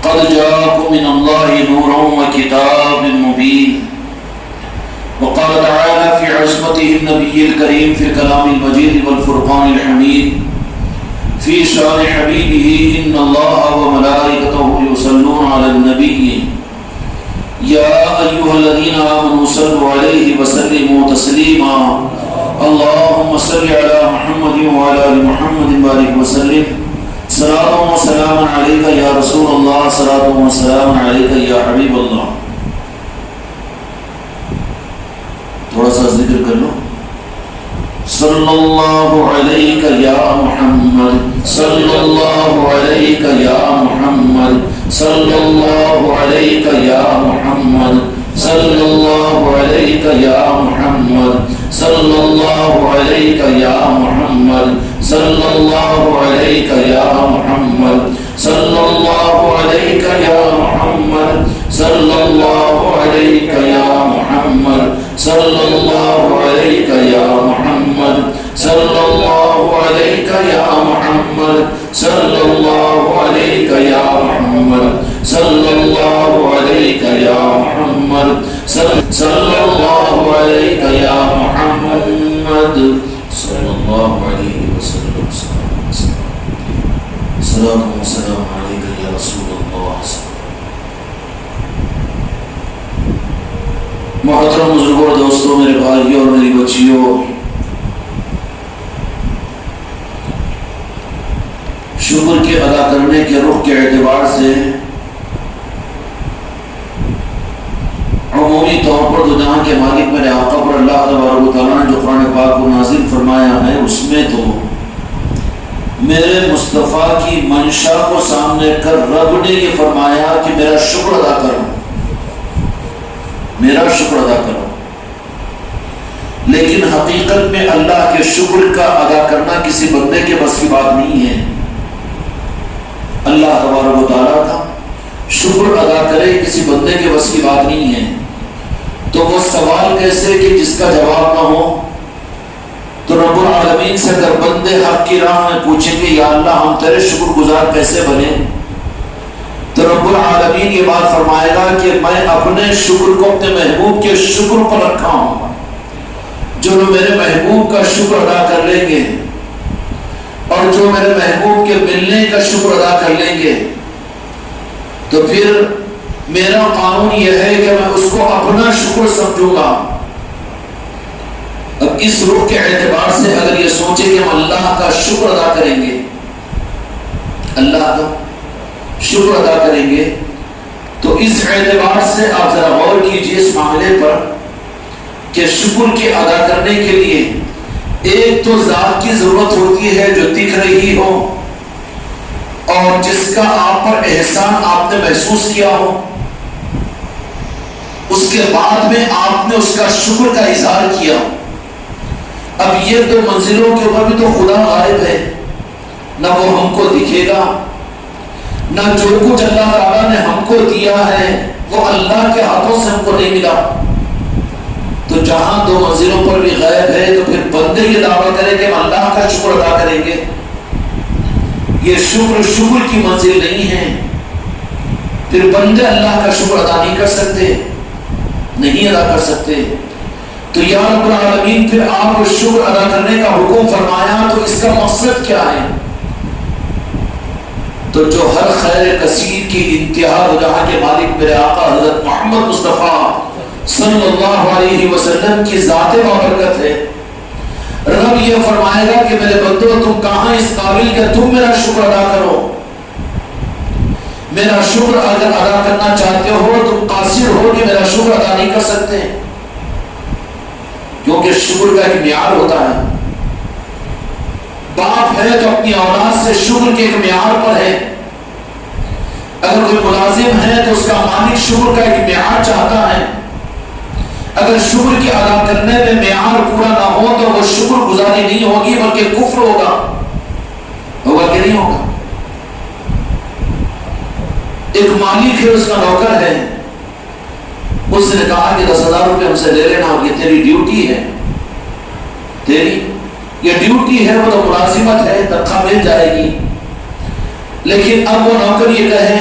قد جاءكم من الله نور وكتاب مبين وقال تعالى في عصمته النبي الكريم في الكلام المجيد والفرقان الحميد في شان حبيبه إن الله وملائكته يصلون على النبي يا أيها الذين آمنوا صلوا عليه وسلموا تسليما اللهم صل على محمد وعلى آل محمد وبارك وسلم صلاة وسلام عليك يا رسول الله صلاة وسلام عليك يا حبيب الله. تھوڑا سا ذکر کر لو. صلی اللہ علیک یا محمد صلی اللہ علیک یا محمد صلی اللہ علیک یا محمد صلی اللہ علیک یا محمد صلی اللہ علیک یا محمد صلی اللہ علیک یا محمد صلی اللہ علیک یا محمد صلی اللہ علیک یا محمد صلی اللہ علیک یا محمد صلی اللہ علیک یا محمد صلی اللہ علیک یا محمد صلی اللہ علیک یا محمد صلی اللہ علیک یا محمد صلی اللہ علیہ وسلم. السلام علیکم یا رسول اللہ. محترم بزرگوں، دوستوں، میرے بھائیوں اور میری بچیوں، شکر کے ادا کرنے کے رخ کے اعتبار سے عمومی طور پر تو جہاں کے مالک میرے آقا پر اللہ تبارک و تعالیٰ نے جو قرآن پاک کو نازل فرمایا ہے، اس میں تو میرے مصطفیٰ کی منشا کو سامنے کر رب نے یہ فرمایا کہ میرا شکر ادا کرو، میرا شکر ادا کرو. لیکن حقیقت میں اللہ کے شکر کا ادا کرنا کسی بندے کے بس کی بات نہیں ہے. اللہ تبارک و تعالیٰ کا شکر ادا کرے کسی بندے کے بس کی بات نہیں ہے. تو وہ سوال کیسے کہ جس کا جواب نہ ہو؟ تو رب العالمین سے اگر بندے حق کی راہ میں پوچھیں گے یا اللہ ہم تیرے شکر گزار کیسے بنے، تو رب العالمین یہ بات فرمائے گا کہ میں اپنے شکر کو اپنے محبوب کے شکر پر رکھا ہوں. جو لوگ میرے محبوب کا شکر ادا کر لیں گے اور جو میرے محبوب کے ملنے کا شکر ادا کر لیں گے، تو پھر میرا قانون یہ ہے کہ میں اس کو اپنا شکر سمجھوں گا. اب اس روح کے اعتبار سے اگر یہ سوچے کہ ہم اللہ کا شکر ادا کریں گے، اللہ کا شکر ادا کریں گے، تو اس اعتبار سے آپ ذرا غور کیجئے اس معاملے پر کہ شکر کے ادا کرنے کے لیے ایک تو ذات کی ضرورت ہوتی ہے جو دکھ رہی ہو اور جس کا آپ پر احسان آپ نے محسوس کیا ہو، اس کے بعد میں آپ نے اس کا شکر کا اظہار کیا. اب یہ دو منزلوں کے اوپر بھی تو خدا غائب ہے، نہ وہ ہم کو دکھے گا، نہ جو کچھ اللہ تعالیٰ نے ہم کو دیا ہے وہ اللہ کے ہاتھوں سے ہم کو نہیں ملا. تو جہاں دو منزلوں پر بھی غائب ہے تو پھر بندے یہ دعویٰ کریں کہ ہم اللہ کا شکر ادا کریں گے. یہ شکر کی منزل نہیں ہے. پھر بندے اللہ کا شکر ادا نہیں کر سکتے، نہیں ادا کر سکتے. تو یا رب العالمین پھر آپ کو شکر ادا کرنے کا حکم فرمایا، تو اس کا مقصد کیا ہے؟ تو جو ہر خیر کثیر کی انتہا جہاں کے مالک میرے آقا حضرت محمد مصطفیٰ صلی اللہ علیہ وسلم کی ذات بابرکت ہے. رب یہ فرمائے گا کہ میرے بندو تم کہاں اس قابل کہ تم میرا شکر ادا کرو. میرا شکر اگر ادا کرنا چاہتے ہو تم قاصر ہو کہ میرا شکر ادا نہیں کر سکتے، کیونکہ شکر کا ایک معیار ہوتا ہے. باپ ہے تو اپنی اولاد سے شکر کے ایک معیار پر ہے. اگر کوئی ملازم ہے تو اس کا مالک شکر کا ایک معیار چاہتا ہے. اگر شکر کی ادا کرنے میں معیار پورا نہ ہو تو وہ شکر گزاری نہیں ہوگی بلکہ کفر ہوگا کہ نہیں ہوگا. ایک مالک ہے، اس کا نوکر ہے، اس نے کہا کہ 10,000 روپے ہم سے لے لینا، یہ تیری ڈیوٹی ہے، تیری یہ ڈیوٹی ہے، وہ تو ملازمت ہے، تنخواہ مل جائے گی. لیکن اب وہ نوکر یہ کہے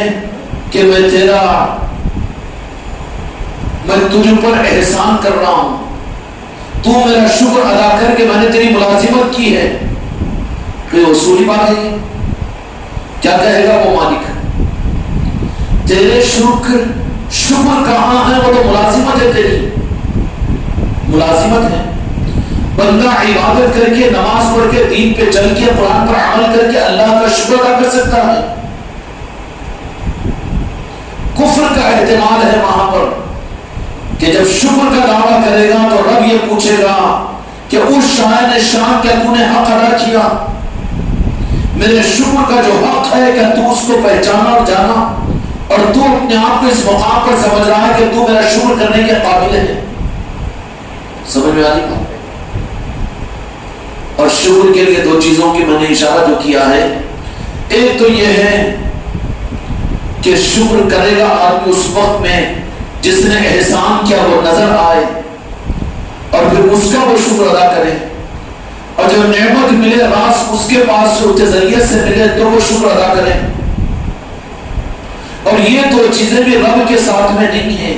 کہ میں تجھ پر احسان کر رہا ہوں، تو میرا شکر ادا کر کے میں نے تیری ملازمت کی ہے. کوئی اصولی بات ہے؟ کیا کہے گا وہ مالک؟ تیرے شکر کہاں ہے؟ وہ تو ملازمت ہے، تیری ملازمت ہے. بندہ عبادت کر کے، نماز پڑھ کے، دین پہ چل کے، قرآن پر عمل کر کے اللہ کا شکر ادا کر سکتا ہے. کفر کا احتمال ہے وہاں پر کہ جب شکر کا دعویٰ کرے گا تو رب یہ پوچھے گا کہ اس شاعر شان کیا تو نے حق ادا کیا؟ میرے شکر کا جو حق ہے کیا تو اس کو پہچانا اور جانا؟ اور تو اپنے آپ کو اس مقام پر سمجھ رہا ہے کہ تو میرا شکر کرنے کے قابل ہے؟ سمجھ میں آ رہی بات؟ اور شکر کے لیے دو چیزوں کی میں نے اشارہ جو کیا ہے. ایک تو یہ ہے کہ شکر کرے گا آدمی اس وقت میں جس نے احسان کیا وہ نظر آئے اور پھر اس کا وہ شکر ادا کرے، اور جو نعمت ملے راس اس کے پاس سے اس کے ذریعے سے ملے تو وہ شکر ادا کرے. اور یہ دو چیزیں بھی رب کے ساتھ میں نہیں ہیں.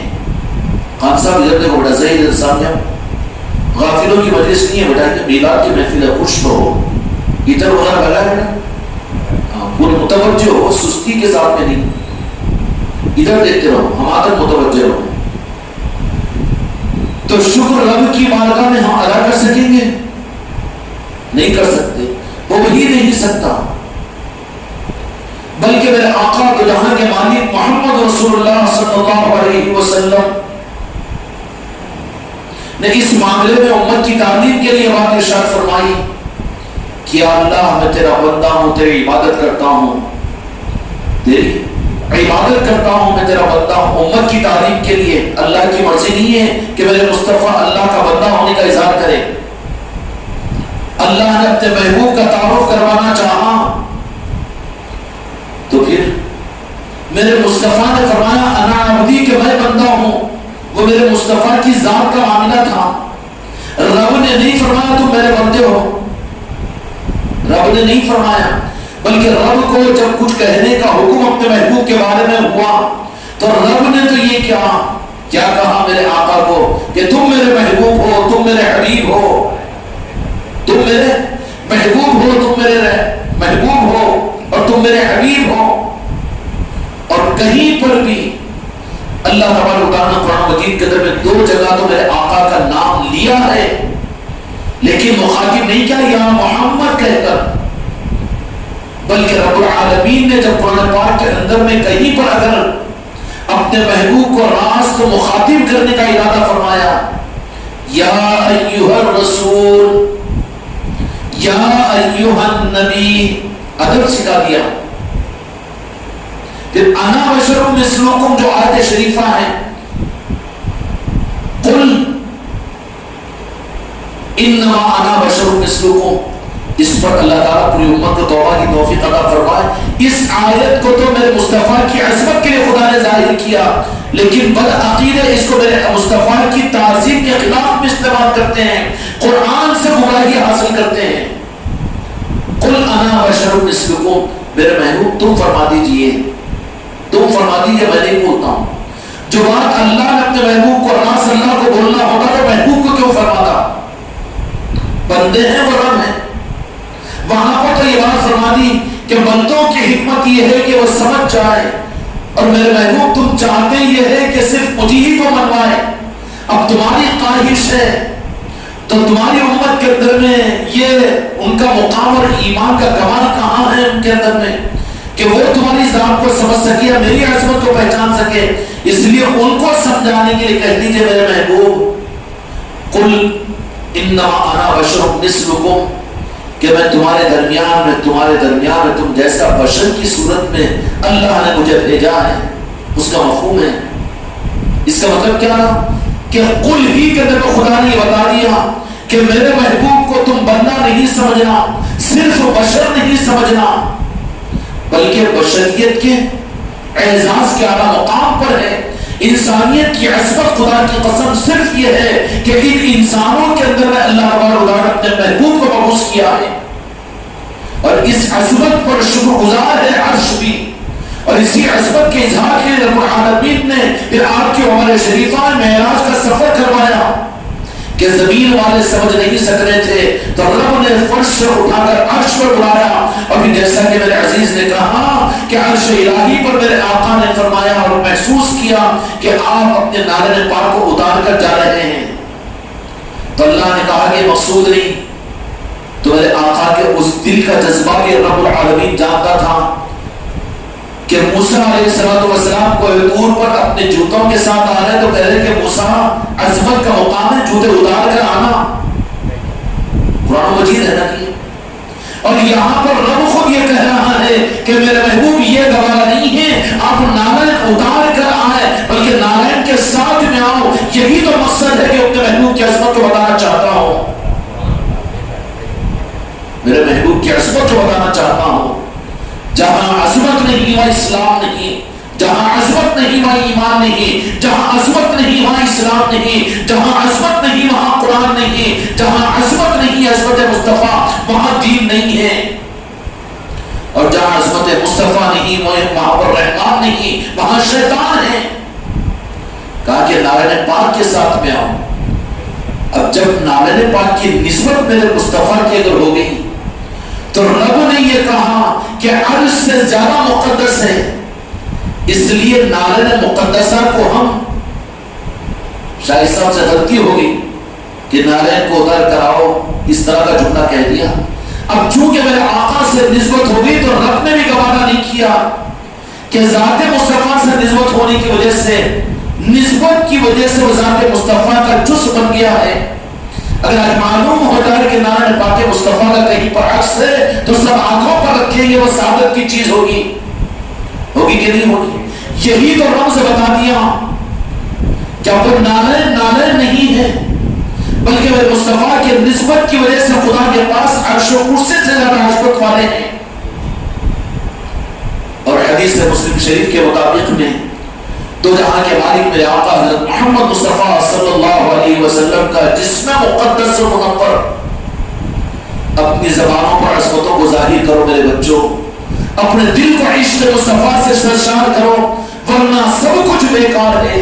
خان صاحب ادھر دیکھو بڑا صحیح انسان ہے، غافلوں کی مجلس نہیں ہے بیٹا، کہ میلاد کی محفل ہے، خوش رہو، ادھر وغیرہ لگا ہے نا، پورے متوجہ ہو، سستی کے ساتھ میں نہیں، ادھر دیکھتے رہو، ہم آدھر متوجہ رہو. تو شکر رب کی بارگاہ میں ہم ادا کر سکیں گے؟ نہیں کر سکتے، وہ وہی نہیں سکتا، بلکہ میرے آقا تو جہاں کے مالک محمد رسول اللہ صلی اللہ علیہ وسلم نے اس معاملے میں امت کی تعلیم کے لیے بات ارشاد فرمائی کہ یا اللہ میں تیرا بندہ ہوں، تیری عبادت کرتا ہوں، تیری عبادت کرتا ہوں، میں تیرا بندہ ہوں. امت کی تعلیم کے لیے اللہ کی مرضی نہیں ہے کہ میرے مصطفیٰ اللہ کا بندہ ہونے کا اظہار کرے. اللہ نے اپنے محبوب کا تعارف کروانا چاہا تو پھر میرے مصطفیٰ نے فرمایا انا عبدی کہ میں بندہ ہوں. وہ میرے مصطفیٰ کی ذات کا معاملہ تھا. رب نے نہیں فرمایا تم میرے بندے ہو، رب نے نہیں فرمایا، بلکہ رب کو جب کچھ کہنے کا حکم اپنے محبوب کے بارے میں ہوا تو رب نے تو یہ کیا کہا میرے آقا کو کہ تم میرے محبوب ہو، تم میرے حبیب ہو، تم میرے محبوب ہو، تم میرے محبوب ہو اور تم میرے حبیب ہو. اور کہیں پر بھی اللہ تبارک و تعالیٰ قرآن مجید کے اندر میں دو جگہ تو میرے آقا کا نام لیا ہے لیکن مخاطب نہیں کیا یا محمد کہہ کر، بلکہ رب العالمین نے جب قرآن پاک کے اندر میں کہیں پر اگر اپنے محبوب کو راست مخاطب کرنے کا ارادہ فرمایا یا ایھا الرسول، یا ایھا النبی، ادب سکھا دیا. پھر انا بشر مثلکم جو آیت شریفہ ہے، قل انما انا بشر مثلکم، اس پر اللہ تعالیٰ پوری امت کو توبہ کی توفیق عطا فرمائے. اس آیت کو تو میرے مصطفیٰ کی عظمت کے لیے خدا نے ظاہر کیا، لیکن بدعقیدہ اس کو میرے مصطفیٰ کی تعظیم کے خلاف بھی استعمال کرتے ہیں، قرآن سے گمراہی حاصل کرتے ہیں. قل انا بشر مثلکم، میرے محبوب تم فرما دیجئے، تم فرما دیجئے، میں نہیں بولتا ہوں. جو بات اللہ نے اپنے محبوب کو راس اللہ کو بولنا ہوتا تو محبوب کو کیوں فرماتا؟ بندے ہیں وہ رب ہیں. وہاں پر تو یہ بات فرما دی کہ بندوں کی حکمت یہ ہے کہ وہ سمجھ جائے، اور میرے محبوب تم چاہتے یہ ہے کہ صرف مجھے ہی کو منوائے. اب تمہاری خواہش ہے تو تمہاری امت کے اندر میں یہ ان کا مقام اور ایمان کا کمال کہاں ہے ان کے اندر میں کہ وہ تمہاری ذات کو سمجھ سکے یا میری عظمت کو پہچان سکے. اس لیے ان کو سمجھانے کے لیے کہہ دیجیے میرے محبوب قل انما انا بشر مثلکم، کہ میں تمہارے درمیان میں تم جیسا بشر کی صورت میں اللہ نے مجھے بھیجا ہے. اس کا مفہوم ہے، اس کا مطلب کیا کہ قل ہی کے اندر خدا نے بتا دیا کہ میرے محبوب کو تم بندہ نہیں سمجھنا، صرف بشر نہیں سمجھنا، بلکہ بشریت کے اعزاز کے اعلیٰ مقام پر ہے. انسانیت کی عظمت خدا کی قسم صرف یہ ہے کہ ان انسانوں کے اندر میں اللہ تبارک و تعالیٰ نے اپنے محبوب کو مبعوث کیا ہے، اور اس عظمت پر شکر گزار ہے عرش بھی، اور اسی عظمت کے اظہار کے پھر آپ کی عمر شریفہ میں معراج کا سفر کروایا کہ زمین والے سمجھ نہیں سک رہے تھے تو رب نے فرش سے اٹھا کر عرش پر بلایا. اور پھر جیسا کہ میرے عزیز نے کہا کہ عرش الہی پر میرے آقا نے فرمایا اور محسوس کیا کہ آپ اپنے نالے پاک کو اتار کر جا رہے ہیں. تو اللہ نے کہا کہ مقصود نہیں. تو میرے آقا کے اس دل کا جذبہ کہ رب العالمین جانتا تھا کہ موسیٰ علیہ السلام کو طور پر اپنے جوتوں کے ساتھ آ رہے تو کہہ رہے کہ موسیٰ عظمت کا مقام ہے جوتے اتار کر آنا. قرآن مجید ہے نا کہ اور یہاں پر رب خود یہ کہہ رہا ہے کہ میرے محبوب یہ گوارا نہیں ہے آپ نالین اتار کر آئے بلکہ نالین کے ساتھ میں آؤ. یہی تو مقصد ہے کہ اپنے محبوب کی عظمت کو بتانا چاہتا ہوں. میرے محبوب کی عظمت کو بتانا چاہتا ہوں. جہاں عظمت نہیں وہاں اسلام نہیں, جہاں عظمت نہیں وہاں ایمان نہیں, جہاں عظمت نہیں وہاں اسلام نہیں, جہاں عظمت نہیں وہاں قرآن نہیں, جہاں عظمت نہیں عظمت مصطفیٰ وہاں دین نہیں ہے, اور جہاں عظمت مصطفیٰ نہیں وہاں پر رحمان نہیں وہاں شیطان ہے. کہا کہ نالین پاک کے ساتھ میں آؤں. اب جب نالین پاک کی نسبت میرے مصطفیٰ کی اگر ہو گئی تو رب نے یہ کہا کہ عرش سے زیادہ مقدس ہے, اس لیے نالین مقدسہ کو ہم شاہد صاحب سے غلطی ہوگی کہ نالین کو اتار کر آؤ اس طرح کا جملہ کہہ دیا. اب چونکہ میرے آقا سے نسبت ہوگی تو رب نے بھی گوارا نہیں کیا کہ ذات مصطفیٰ سے نسبت ہونے کی وجہ سے نسبت کی وجہ سے وہ ذات مصطفیٰ کا جز بن گیا ہے. اگر آج معلوم ہو جائے کہ نالین پاک مصطفیٰ کا کہیں پر عکس ہے تو سب آنکھوں پر رکھیں گے وہ سعادت کی چیز ہوگی کہ نہیں ہوگی. یہی تو رب سے بتا دیا کہ وہ نالین نہیں ہے بلکہ وہ مصطفیٰ کی نسبت کی وجہ سے خدا کے پاس عرش و کرسی سے زیادہ عظمت والے ہیں. اور حدیث مسلم شریف کے مطابق میں تو جہاں کے مالک میرے آقا حضرت محمد مصطفیٰ صلی اللہ علیہ وسلم کا جسم مقدس و منور, اپنی زبانوں پر عظمتوں کو ظاہر کرو میرے بچوں, اپنے دل کو عشق مصطفیٰ سے سرشار کرو ورنہ سب کچھ بیکار ہے.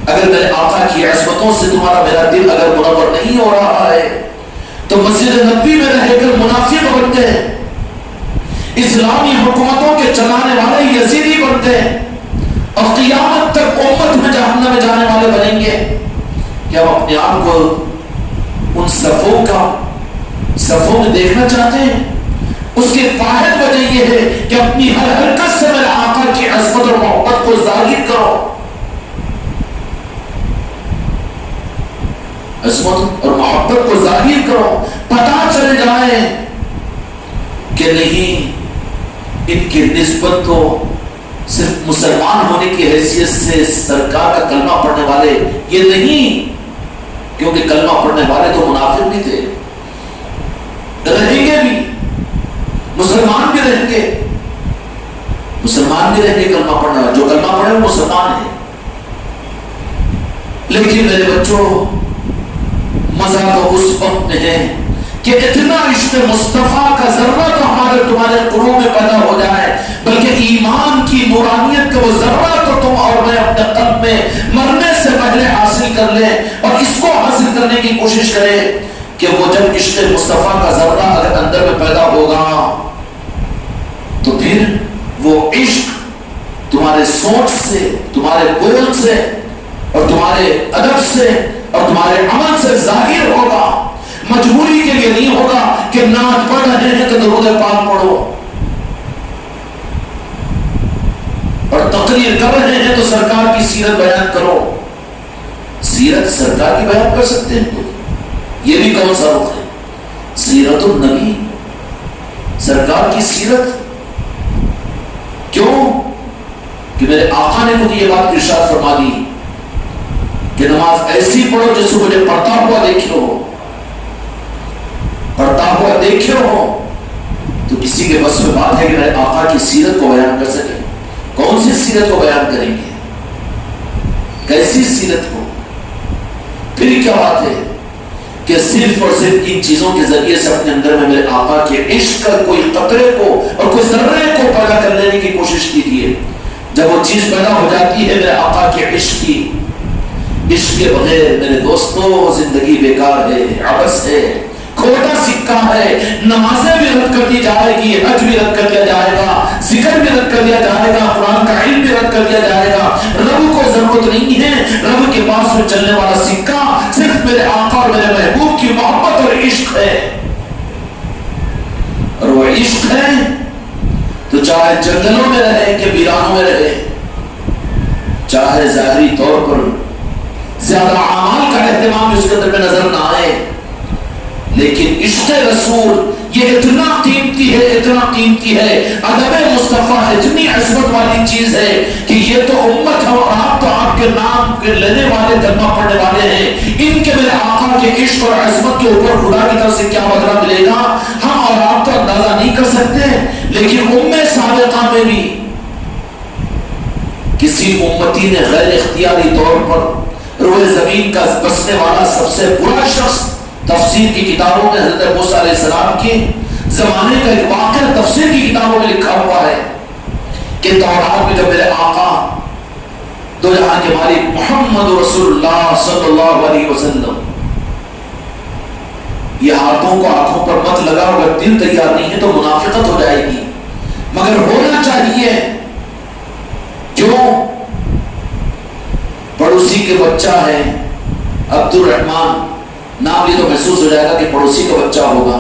اگر میرے آقا کی عظمتوں سے تمہارا میرا دل اگر منور نہیں ہو رہا ہے تو مسجد نبی میں رہ کر منافق بنتے ہیں, اسلامی حکومتوں کے چلانے والے یزیدی بنتے ہیں اور قیامت تک امت میں جہنم میں جانے والے بنیں گے. کیا ہم اپنے آپ کو ان صفوں میں دیکھنا چاہتے ہیں؟ اس کی واحد وجہ یہ ہے کہ اپنی ہر حرکت سے میرے آقا کی عظمت اور محبت کو ظاہر کرو. عظمت اور محبت کو ظاہر کرو, پتا چل جائے کہ نہیں ان کی نسبت تو صرف مسلمان ہونے کی حیثیت سے سرکار کا کلمہ پڑھنے والے یہ نہیں, کیونکہ کلمہ پڑھنے والے تو منافق بھی تھے, رہیں گے بھی, مسلمان بھی رہیں گے, کلمہ پڑھنے والے, جو کلمہ پڑھے وہ مسلمان ہیں. لیکن میرے بچوں مزہ تو اس وقت میں ہے کہ اتنا عشق مصطفیٰ کا ذرہ تو ہمارے تمہارے قلوب میں پیدا ہو جائے, بلکہ ایمان کی نورانیت کا وہ ذرہ تو تم اور میں اپنے قلب میں مرنے سے پہلے حاصل کر لیں اور اس کو حاصل کرنے کی کوشش کریں کہ وہ جب عشق مصطفیٰ کا ذرہ اگر اندر میں پیدا ہوگا تو پھر وہ عشق تمہارے سوچ سے, تمہارے بول سے اور تمہارے ادب سے اور تمہارے عمل سے ظاہر ہوگا. مجبوری کے لیے نہیں ہوگا کہ نعت پڑھ رہے ہیں تو درود پاک پڑھو, اور تقریر کر رہے ہیں تو سرکار کی سیرت بیان کرو. سیرت سرکار کی بیان کر سکتے ہیں, یہ بھی کون سا رخ ہے؟ سیرت النبی, سرکار کی سیرت. کیوں کہ میرے آقا نے مجھے یہ بات ارشاد فرما دی کہ نماز ایسی پڑھو جس کو مجھے پڑھتا ہوا دیکھے ہو تو کسی کے بس میں بات ہے کہ میرے آقا کی سیرت کو بیان کر سکے. کون سی سیرت کو بیان کریں گے, کیسی سیرت کو؟ پھر کیا بات ہے کہ صرف اور صرف ان چیزوں کے ذریعے سے اپنے اندر میں میرے آقا کے عشق کا کوئی قطرے کو اور کوئی ذرے کو پیدا کر لینے کی کوشش کیجیے. جب وہ چیز پیدا ہو جاتی ہے میرے آقا کے عشق کی، عشق کے بغیر میرے دوستوں زندگی بیکار ہے، عبث ہے، کھوٹا سکہ ہے۔ نمازیں بھی رد کر دی جائے گی، حج بھی رد کر دیا جائے گا، ذکر بھی رد کر دیا جائے گا، قرآن کا علم بھی رد کر دیا جائے گا۔ رب کو ضرورت نہیں ہے، رب کے پاس میں چلنے والا سکہ صرف میرے آقا اور میرے محبوب کی محبت اور عشق ہے، اور وہ عشق ہے تو چاہے جنگلوں میں رہے کہ ویرانوں میں رہے، چاہے ظاہری طور پر زیادہ اعمال کا اہتمام اس کے اندر میں نظر نہ آئے، لیکن عشق رسول یہ اتنا قیمتی ہے، اتنا قیمتی ہے، ادب مصطفیٰ اتنی عظمت والی چیز ہے کہ یہ تو امت ہے اور آپ تو آپ کے نام کے لینے والے کلمہ پڑھنے والے ہیں، ان کے میرے آقا کے عشق اور عظمت کے اوپر خدا کی طرف سے کیا بدلہ ملے گا ہم اور آپ تو اندازہ نہیں کر سکتے۔ لیکن امت سابقہ میں بھی کسی امتی نے غیر اختیاری طور پر روئے زمین کا بسنے والا سب سے برا شخص، تفسیر کی کتابوں میں حضرت موسیٰ علیہ السلام کے زمانے کا ایک واقعہ تفسیر کی کتابوں میں لکھا ہوا ہے کہ تورات میں جب میرے آقا دو جہاں کے مالک محمد رسول اللہ صلی اللہ علیہ وسلم، یہ ہاتھوں کو آنکھوں پر مت لگا، اگر دل تیار نہیں ہے تو منافقت ہو جائے گی، مگر ہونا چاہیے۔ جو پڑوسی کے بچہ ہے عبد الرحمن، نام لے تو محسوس ہو جائے گا کہ پڑوسی کا بچہ ہوگا،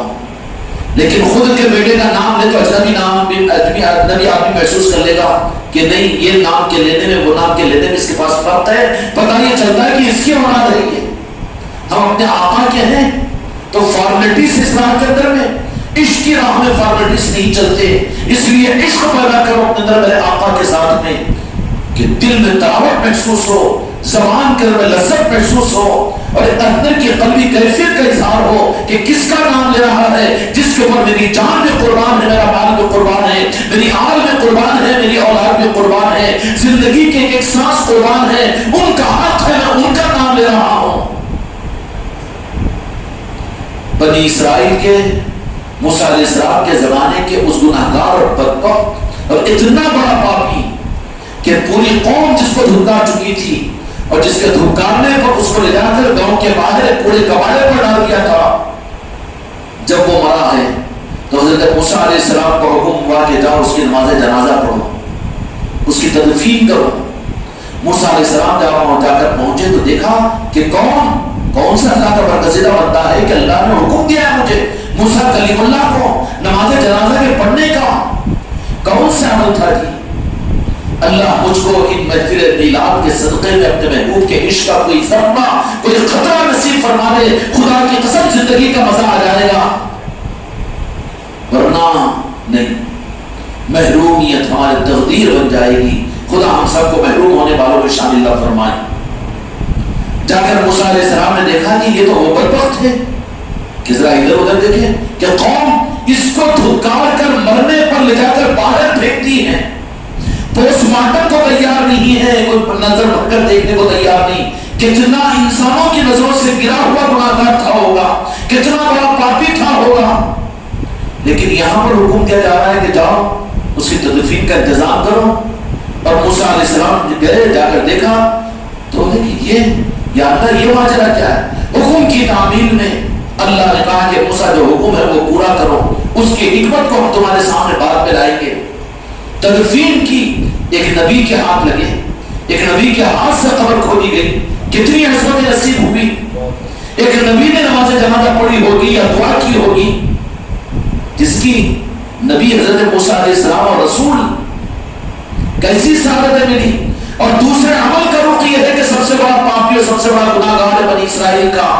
لیکن خود کے بیٹے کا نام لے تو اجنبی آدمی محسوس کر لے گا کہ نہیں، یہ نام کے لینے میں وہ نام کے لینے میں اس کے پاس فرق ہے، پتہ نہیں چلتا ہے کہ اس کی اولاد ہے یہ۔ ہم اپنے آقا کے ہیں تو فارمیلٹیز اسلام کے اندر میں عشق کی راہ میں فارمیلٹیز نہیں چلتے، اس لیے عشق پیدا کرو اپنے اندر میرے آقا کے ساتھ میں کہ دل میں تراوت محسوس ہو، زبان کے اندر لذت محسوس ہو، اور اندر کی قلبی کیفیت کا اظہار ہو کہ کس کا نام لے رہا ہے، جس کے اوپر میری جان بھی قربان ہے، میرا مال بھی قربان ہے، میری آل بھی قربان ہے، میری اولاد بھی قربان ہے، زندگی کے ایک سانس قربان ہے، ان کا حق ہے، میں ان کا نام لے رہا ہوں۔ بنی اسرائیل کے موسیٰ علیہ السلام کے زمانے کے اس گناہگار اور بدبخت اور اتنا بڑا پاپی کہ پوری قوم جس کو دھکار چکی تھی اور جس کے دھکارنے پر اس کو لے جا کر گاؤں کے باہر پورے قبائل پر ڈال دیا تھا، جب وہ مرا ہے تو حضرت موسیٰ علیہ السلام کو حکم ہوا کہ جاؤ اس کی نماز جنازہ پڑھو، اس کی تدفین کرو۔ موسیٰ علیہ السلام جب جا کر پہنچے تو دیکھا کہ کون سا اللہ کا برگزیدہ بندہ ہے کہ اللہ نے حکم دیا ہے مجھے موسیٰ کلیم اللہ کو نماز جنازہ کے پڑھنے کا، کون سا عمل تھا جی؟ اللہ مجھ کو ان محفل میلاد کے صدقے میں اپنے محبوب کے عشق کا کوئی ذرہ کوئی خطرہ نصیب فرما دے، خدا کی قسم زندگی کا مزہ آ جائے گا، ورنہ نہیں، محرومیت ہماری تقدیر بن جائے گی۔ خدا ہم سب کو محروم ہونے والوں میں شامل اللہ فرمائے۔ جا کر موسیٰ علیہ السلام نے دیکھا کہ یہ تو وہ بدبخت ہے کہ ذرا ادھر ادھر دیکھیں کہ قوم اس کو دھکار کر مرنے پر لے جا کر باہر پھینکتی ہے، پوسٹ مارٹم کو تیار نہیں ہے، کوئی نظر بھر کر دیکھنے کو تیار نہیں، کتنا انسانوں کی نظروں سے گرا ہوا گناہگار تھا ہوگا، کتنا بڑا پاپی تھا ہوگا، لیکن یہاں پر حکم دیا جا رہا ہے کہ جاؤ اس کی تدفین کا انتظام کرو۔ اور موسیٰ علیہ السلام گئے، جا کر دیکھا تو یہ اللہ یہ ماجرا کیا ہے؟ حکم کی تعمیل میں اللہ نے کہا کہ موسیٰ جو حکم ہے وہ پورا کرو، اس کی حکمت کو ہم تمہارے سامنے بات میں لائیں گے۔ تدفین کی ایک نبی کے ہاتھ لگے، ایک نبی کے ہاتھ سے قبر کھودی گئی، کتنی عظمت نصیب ہوئی۔ ایک نبی نے نماز جنازہ پڑھی ہوگی یا دعا کی ہوگی جس کی نبی حضرت موسیٰ علیہ السلام اور رسول کیسی سعادت ملی۔ اور دوسرے عمل کا رخ یہ ہے کہ سب سے بڑا پاپی اور سب سے بڑا گناہگار ہے بنی اسرائیل کا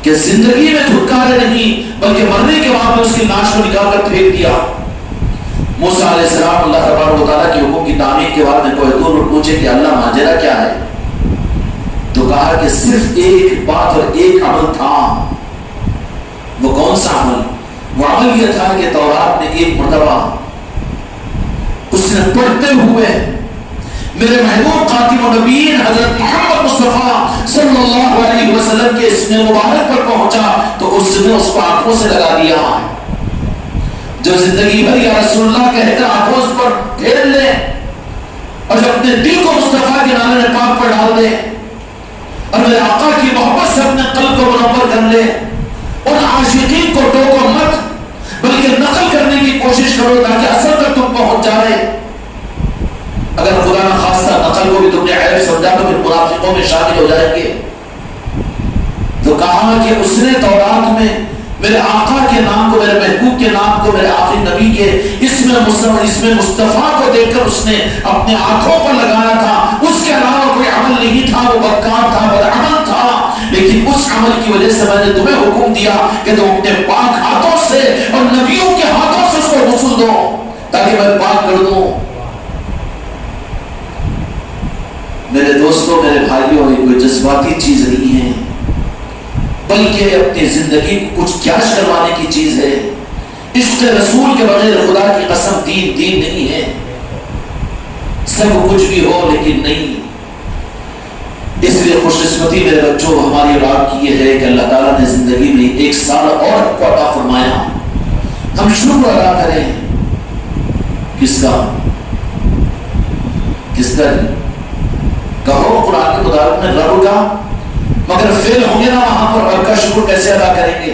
کہ زندگی میں دھکارے نہیں بلکہ مرنے کے بعد میں اس کی لاش کو نکال کر پھینک دیا۔ موسیٰ علیہ السلام اللہ تبارک و تعالیٰ کی حکم کی تعمیل کے بعد میں کوہ طور پر پوچھے کہ اللہ ماجرا کیا ہے، تو کہا کہ صرف ایک بات اور ایک عمل تھا۔ وہ کون سا عمل؟ وہ عمل یہ تھا کہ تورات میں ایک مرتبہ اس نے پڑھتے ہوئے میرے محبوب خاتم النبیین حضرت محمد مصطفیٰ صلی اللہ علیہ وسلم کے اسم مبارک پر پہنچا تو اس نے اس کو آنکھوں سے لگا دیا۔ جو زندگی بھر یا رسول اللہ کہہ کر آنکھوں پر پھیر لے اور جب اپنے دل کو مصطفیٰ کے نالے پاک پر ڈال دے اور میرے آقا کی محبت سے اپنے قلب کو منور کر لے، ان عاشقین کو ٹوکو مت بلکہ نقل کرنے کی کوشش کرو تاکہ اثر تک تم پہنچ جائے۔ اگر خدا نہ خواستہ نقل کو بھی تم نے عیب سمجھا تو پھر منافقوں میں شامل ہو جائیں گے۔ تو کہا کہ اس نے تورات میں میرے آقا کے نام کو، میرے محبوب کے نام کو، میرے آخری نبی کے اس میں مصطفیٰ کو دیکھ کر اس نے اپنے آنکھوں پر لگایا تھا، اس کے علاوہ کوئی عمل نہیں تھا، وہ بدکار تھا، بدعمل تھا، لیکن اس عمل کی وجہ سے میں نے تمہیں حکم دیا کہ تم اپنے پاک ہاتھوں سے اور نبیوں کے ہاتھوں سے اس کو غسل دو تاکہ میں پاک کر دوں۔ میرے دوستوں، میرے بھائیوں، یہ کوئی جذباتی چیز نہیں ہے بلکہ اپنی زندگی کو کچھ کیش کروانے کی چیز ہے۔ عشق رسول کے بغیر خدا کی قسم دین نہیں ہے۔ سب کچھ بھی ہو لیکن نہیں۔ اس لیے خوش قسمتی میرے بچوں ہماری اولاد کی یہ ہے کہ اللہ تعالیٰ نے زندگی میں 1 سال اور کو عطا فرمایا، ہم شکر ادا کریں۔ کس کا کہو قرآن کے مطابق میں رب کا، مگر فیل ہوں گے نا وہاں پر رب کا شکر کیسے ادا کریں گے؟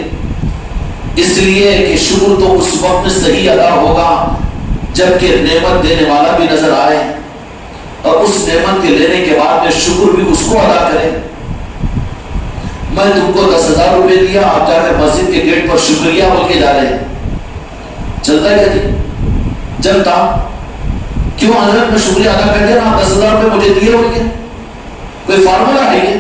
اس لیے کہ شکر تو اس وقت میں صحیح ادا ہوگا جبکہ نعمت دینے والا بھی نظر آئے اور اس نعمت کے لینے کے بعد میں شکر بھی اس کو ادا کریں۔ میں تم کو 10,000 روپے دیا، آپ جا کر مسجد کے گیٹ پر شکریہ بول کے جا رہے ہیں، چلتا ہے کیا جی؟ چلتا کیوں حضرت میں شکریہ ادا کر دیا نا، 10,000 روپے مجھے دیے ہو گے؟ کوئی فارمولا ہے یہ؟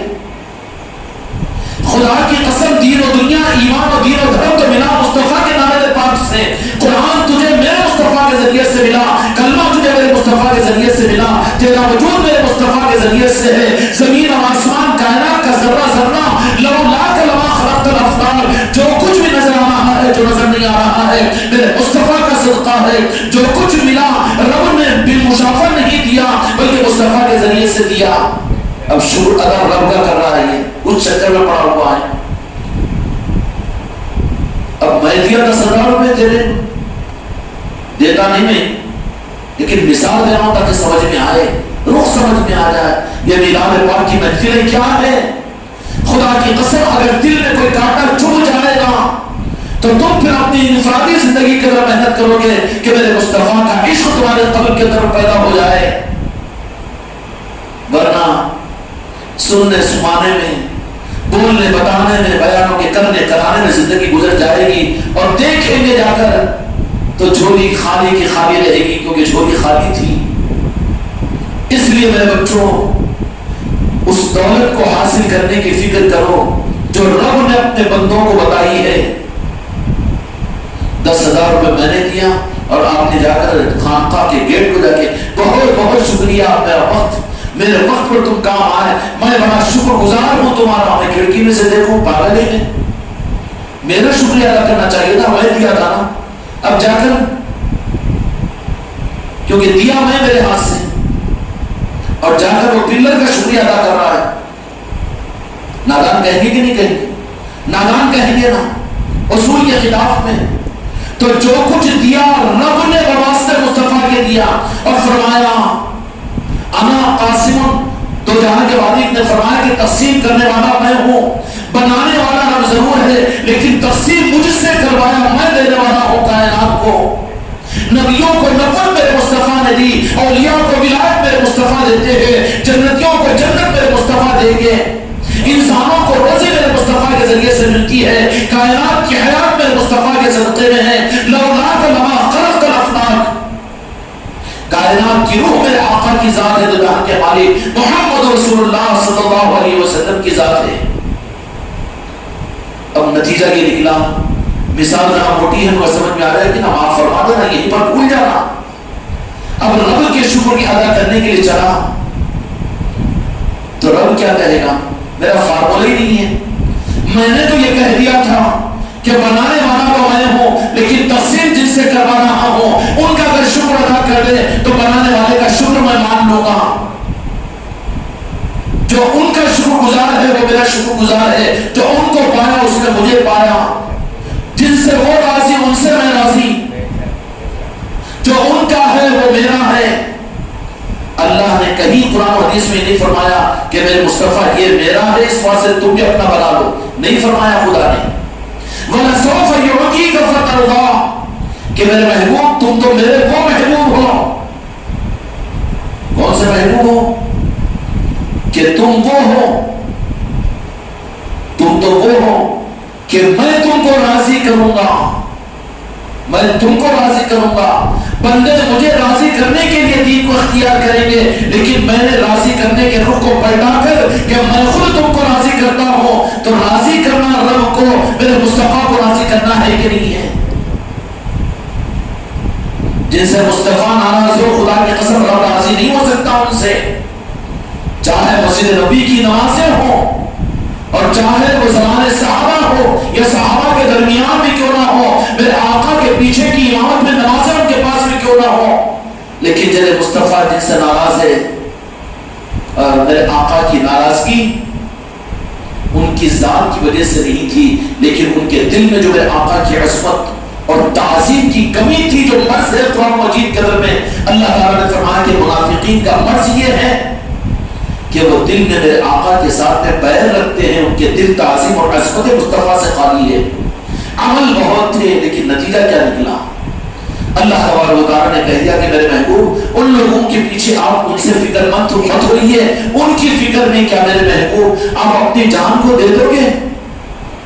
خدا کی قسم دین و دنیا، ایمان و دین و دھرم تو ملا مصطفیٰ کے نام پاک سے۔ قرآن تجھے میرے مصطفیٰ کے ذریعے سے ملا، کلمہ تجھے میرے مصطفیٰ کے ذریعے سے ملا، تیرا وجود میرے مصطفیٰ کے ذریعے سے ہے۔ زمین و آسمان، کائنات کا ذرہ ذرہ، لولاک لما خلقت الافلاک، جو کچھ بھی نظر آ رہا ہے، جو نظر نہیں آ رہا ہے، میرے مصطفیٰ کا صدقہ ہے۔ جو کچھ ملا رب نے بالمشافہ نہیں دیا بلکہ مصطفیٰ کے ذریعے سے دیا۔ اب شکر ادا رب کا کر رہا ہے، یہ کچھ چکر میں پڑا ہوا ہے۔ اب میں دیا 10,000 روپے تیرے، دیتا نہیں میں، لیکن مثال دے رہا ہوں تاکہ سمجھ میں آئے، روح سمجھ میں آ جائے۔ یہ میلاد پاک کی محفلیں کیا ہے؟ خدا کی قسم اگر دل میں کوئی کانٹا چبھ جائے گا تو تم پھر اپنی انفرادی زندگی کے اندر محنت کرو گے کہ میرے مصطفیٰ کا عشق تمہارے قلب کے اندر پیدا ہو جائے، ورنہ سننے سمانے میں، بولنے بتانے میں، بیانوں کے کرنے کرانے میں زندگی گزر جائے گی اور دیکھیں گے جا کر تو جھولی خالی کی خالی رہے گی، کیونکہ جھولی خالی تھی۔ اس لیے میرے بچوں اس دولت کو حاصل کرنے کی فکر کرو جو رب نے اپنے بندوں کو بتائی ہے۔ 10,000 روپے میں نے دیا اور آپ نے جا کر خانقاہ کے گیٹ کو جا کے بہت بہت شکریہ، میرے وقت پر تم کام آئے، میں بڑا شکر گزار ہوں تمہارا۔ میں کھڑکی میں سے دیکھوں، پاگل ہے، میرا شکریہ ادا کرنا چاہیے تھا، میں دیا تھا نا۔ اب جا کر کیونکہ دیا میں میرے ہاتھ سے، اور جا کر وہ پلر کا شکریہ ادا کر رہا ہے۔ نادان کہیں گے کہ نہیں کہیں گے؟ نادان کہیں گے نا اصول کے خلاف میں۔ تو جو کچھ دیا رب نے بواسطے مصطفیٰ کے دیا اور فرمایا انا قاسم، تو جہاں کے والد نے فرمایا کہ تقسیم کرنے والا میں ہوں، بنانے والا رب ضرور ہے لیکن تقسیم مجھ سے کروایا، میں دینے والا ہوں کائنات کو۔ نبیوں کو نبوت میرے مصطفیٰ نے دی، اولیاء کو ولایت میرے مصطفیٰ دیتے ہیں، جنتیوں کو جنت میرے مصطفیٰ دیں گے، انسانوں کو روزی میرے مصطفیٰ کے ذریعے سے ملتی ہے، کائنات کی حیات میرے مصطفیٰ کے صدقے میں ہے۔ لولاک لما خلقت الافلاک، کائنات کی روح میرے آقا کی ذات ہے، تو جہاں کے مالک محمد رسول اللہ صلی اللہ علیہ وسلم کی ذات ہے۔ اب نتیجہ یہ نکلا، مثال ذرا موٹی ہے، مجھے سمجھ میں آ رہا ہے کہ نا معاف فرما دینا، یہیں پر بھول جانا۔ اب رب کے شکر کی ادا کرنے کے لیے چلا تو رب کیا کہے گا؟ میرا فارمولا ہی نہیں ہے، میں نے تو یہ کہہ دیا تھا کہ بنانے والا تو میں ہوں لیکن تقسیم جن سے کروا رہا ہوں ان کا اگر شکر ادا کر دے تو بنانے والے کا شکر میں مان لوں گا۔ جو ان کا شکر گزار ہے وہ میرا شکر گزار ہے، جو ان کو پایا اس نے مجھے پایا، جن سے وہ راضی ان سے میں راضی، جو ان کا ہے وہ میرا ہے۔ اللہ کہیں قرآن و حدیث میں نہیں فرمایا کہ میرے مصطفیٰ یہ میرا ہے اس واسطے تم بھی اپنا بنا لو، نہیں فرمایا خدا نے۔ وَلَسَوْفَ يُعْطِيكَ فَتَرْضَىٰ، کہ میرے محبوب تم تو میرے وہ محبوب ہو۔ کون سے محبوب ہو؟ کہ تم وہ ہو، تم تو وہ ہو کہ میں تم کو راضی کروں گا، میں تم کو راضی کروں گا۔ بندے مجھے راضی کرنے کے لیے دین کو اختیار کریں گے، لیکن میں نے راضی کرنے کے رخ کو پلٹا کر کہ میں خود تم کو راضی کرتا ہوں، تو راضی کرنا رب کو، میرے مصطفیٰ کو راضی کرنا ہے کہ نہیں ہے؟ جن سے مصطفیٰ ناراض ہو، خدا کی قسم رب راضی نہیں ہو سکتا ان سے، چاہے مسجد نبی کی نمازیں ہوں اور چاہے وہ زمانے صحابہ ہو یا صحابہ کے درمیان بھی کیوں نہ ہو، میرے آقا کے پیچھے کی امامت میں نمازیں ان کے پاس بھی کیوں نہ ہو، لیکن جنہیں مصطفیٰ جن سے ناراض ہے، اور میرے آقا کی ناراضگی ان کی ذات کی وجہ سے نہیں تھی، لیکن ان کے دل میں جو میرے آقا کی عظمت اور تعظیم کی کمی تھی، جو مرض ہے قرآن مجید کے اندر میں اللہ تعالیٰ نے فرمایا کہ منافقین کا مرض یہ ہے کہ وہ دل میں میرے آقا کے ساتھ میں پیر رکھتے ہیں، ان کے دل تعظیم اور عظمت مصطفیٰ سے خالی ہے، عمل بہت تھے لیکن نتیجہ کیا نکلا؟ اللہ تبارک و تعالیٰ نے کہہ دیا کہ میرے محبوب ان لوگوں کے پیچھے آپ ان سے فکر مت ہوئیے، ان کی فکر نہیں، کیا میرے محبوب آپ اپنی جان کو دے دو گے؟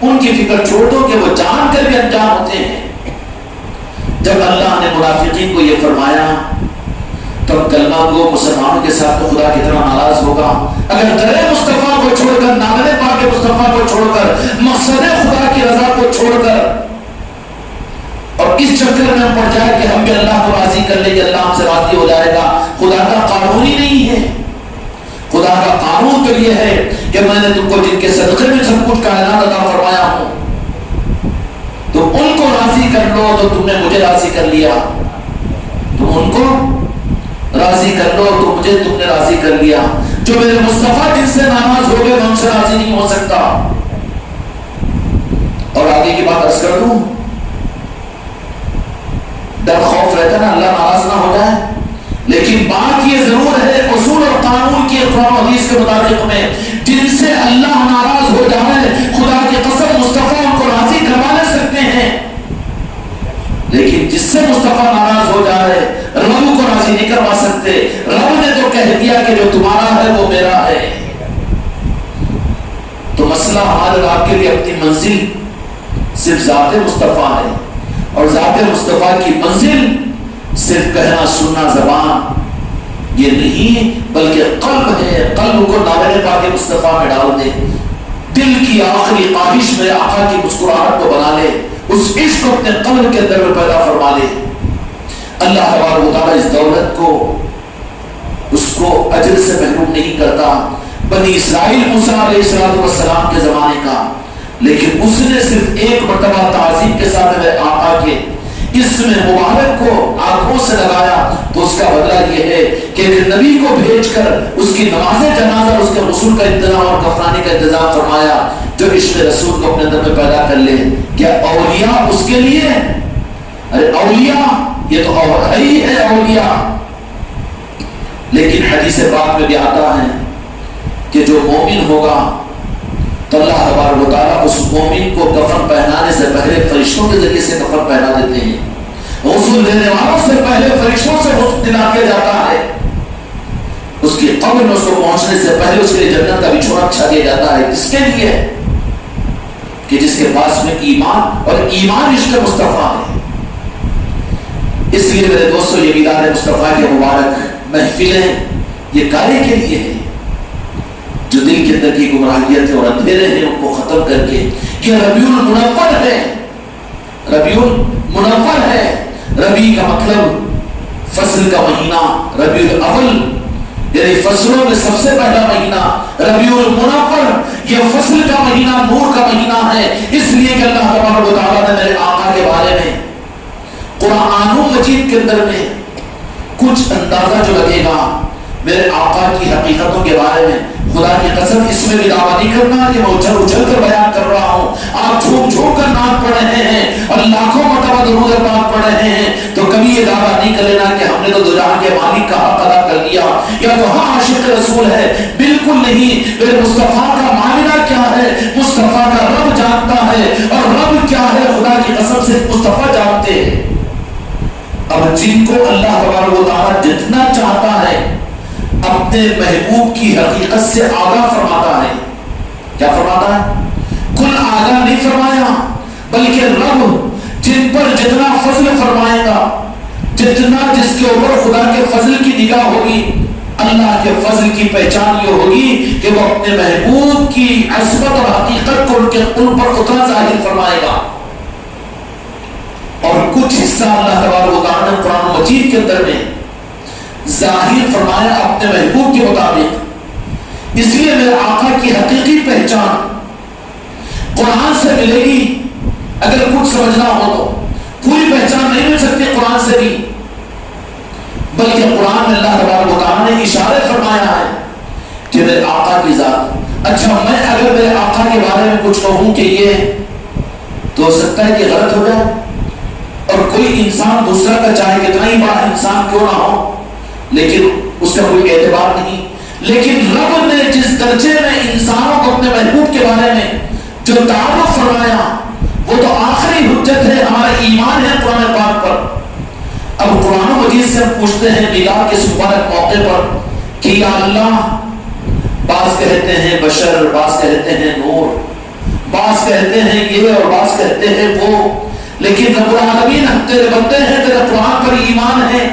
ان کی فکر چھوڑ دو کہ وہ جان کر بھی انجان ہوتے ہیں۔ جب اللہ نے منافقین کو یہ فرمایا تب کلمہ گو مسلمانوں کے ساتھ تو خدا کتنا ناراض ہوگا اگر درے مصطفیٰ کو چھوڑ کر، نامے پاک مصطفیٰ کو چھوڑ کر، مقصد خدا کی رضا کو چھوڑ کر اور اس چکر میں پڑ جائے کہ ہم بھی اللہ کو راضی کر لیں گے، اللہ ہم سے راضی ہو جائے گا۔ خدا کا قانون ہی نہیں ہے، خدا کا قانون تو یہ ہے کہ میں نے تم کو جن کے صدقے میں سب کچھ کائنات عطا فرمایا ہوں تو ان کو راضی کر لو، تو تم نے مجھے راضی کر لیا، تم ان کو راضی کر لو تو مجھے تم نے راضی کر لیا۔ جو میرے مصطفیٰ جن سے ناراض ہو گئے میں ان سے راضی نہیں ہو سکتا۔ اور آگے کی بات عرض کر دوں، ڈر خوف رہتا نا اللہ ناراض نہ ہو جائے، لیکن بات یہ ضرور ہے اصول اور قانون کی قرآن و حدیث کے مطابق میں جن سے اللہ ناراض ہو جائے خدا کی قسم مصطفیٰ ان کو راضی کروا لے سکتے ہیں، لیکن جس سے مصطفیٰ ناراض ہو جائے رب کو راضی نہیں کروا سکتے۔ رب نے تو کہہ دیا کہ جو تمہارا ہے وہ میرا ہے۔ تو مسئلہ ہمارے آپ کے لیے اپنی منزل صرف ذات مصطفیٰ ہے، اور ذات مصطفیٰ کی منزل صرف کہنا سننا زبان یہ نہیں بلکہ قلب ہے۔ قلب کو ناول پاک مصطفیٰ میں ڈال دے، دل کی آخری خواہش میں آقا کی مسکراہٹ کو بنا لے، اس عشق کو اپنے قلب کے اندر میں پیدا فرما لے۔ اللہ تبارک و تعالیٰ اس دولت کو اس کو اجر سے محروم نہیں کرتا۔ بنی اسرائیل موسیٰ علیہ السلام کے زمانے کا، لیکن اس نے صرف ایک مرتبہ تعظیم کے ساتھ میرے آقا کے اسم مبارک کو آنکھوں سے لگایا تو اس کا بدلہ یہ ہے کہ نبی کو بھیج کر اس کی نماز جنازہ، اس کے غسل کا انتظام اور کفنانے کا انتظام فرمایا، جو عشق رسول کو اپنے اندر میں پیدا کر لے۔ کیا اولیاء اس کے لیے؟ ارے اولیاء یہ تو ہی ہے اولیاء، لیکن حدیث پاک میں بھی آتا ہے کہ جو مومن ہوگا تو اللہ تبارک و تعالیٰ اس مومن کو کفن پہنانے سے پہلے فرشتوں کے ذریعے سے کفن پہنا دیتے ہیں، غسل دینے والوں سے پہلے فرشتوں سے غسل دلا کے جاتا ہے، اس کی قبر میں اس کو پہنچنے سے پہلے اس کے جنت کا بچھونا بچھا دیا جاتا ہے۔ اس کے لیے کہ جس کے پاس میں ایمان اور ایمان عشق مصطفیٰ ہے۔ اس لیے میرے دوستو یہ میلاد مصطفیٰ کے مبارک محفلیں یہ کارے کے لیے ہے جو دل کے اندر کی گمراہیت اور اندھیرے ہیں ان کو ختم کر کے یہ ربیع المنور ہے۔ ربیع المنور ہے، ربیع کا مطلب فصل کا مہینہ، ربیع الاول یعنی فصلوں میں سب سے پہلا مہینہ، ربیع المنور یہ فصل کا مہینہ، نور کا مہینہ ہے۔ اس لیے کہ اللہ تبارک و تعالیٰ نے میرے آقا کے بارے میں قرآن مجید کے اندر میں کچھ اندازہ جو لگے گا میرے آقا کی حقیقتوں کے بارے میں، خدا کی قسم اس میں بھی دعویٰ نہیں کرنا کہ میں اچھل اچھل کر بیان کر رہا ہوں، آپ جھوم جھوم کر نعت پڑھ رہے ہیں اور لاکھوں مرتبہ درود پاک پڑھ رہے ہیں تو کبھی یہ دعویٰ نہیں کر لینا کہ ہم نے تو دو جہاں کے مالک کا حق ادا کر دیا۔ یا وہاں عاشق رسول ہے، بالکل نہیں۔ میرے مصطفیٰ کا معاملہ کیا ہے، مصطفیٰ کا رب جانتا ہے، اور رب کیا ہے خدا کی قسم سے مصطفیٰ جانتے ہیں۔ اب جن کو اللہ تبارک و تعالیٰ جتنا چاہتا ہے اپنے محبوب کی حقیقت سے آگاہ فرماتا ہے۔ کیا فرماتا ہے؟ کل آگاہ نہیں فرمایا، بلکہ رب جن پر جتنا فضل فرمائے گا، جتنا جس کے اوپر خدا کے فضل کی نگاہ ہوگی، اللہ کے فضل کی پہچان یہ ہوگی کہ وہ اپنے محبوب کی عصمت اور حقیقت کو ان پر اتنا ظاہر فرمائے گا۔ اور کچھ حصہ اللہ تبارک و تعالیٰ نے قرآن مجید کے اندر میں ظاہر فرمایا اپنے محبوب کے مطابق۔ اس لیے میرے آقا کی حقیقی پہچان قرآن سے ملے گی۔ اگر کچھ سمجھنا ہو تو پوری پہچان نہیں مل سکتی قرآن سے بھی، بلکہ قرآن میں اللہ تبارک و تعالیٰ نے اشارے فرمایا ہے کہ میرے آقا کی ذات۔ اچھا، میں اگر میرے آقا کے بارے میں کچھ کہوں کہ یہ، تو ہو سکتا ہے کہ غلط ہو جائے، اور کوئی انسان دوسرا کا چاہے کتنا ہی بڑا انسان کیوں نہ ہو، لیکن اس کا کوئی اعتبار نہیں۔ لیکن رب نے جس درجے میں انسانوں کو اپنے محبوب کے بارے میں جو تعارف فرمایا، وہ تو آخری حجت ہے، ہمارا ایمان ہے قرآن پاک پر۔ اب قرآن مجید سے ہم پوچھتے ہیں میلاد کے اس مبارک موقع پر کہ یا اللہ، بعض کہتے ہیں بشر، بعض کہتے ہیں نور، بعض کہتے ہیں یہ اور بعض کہتے ہیں وہ، لیکن رب العالمین ہم تیرے بندے ہیں، تیرے قرآن پر ایمان ہے،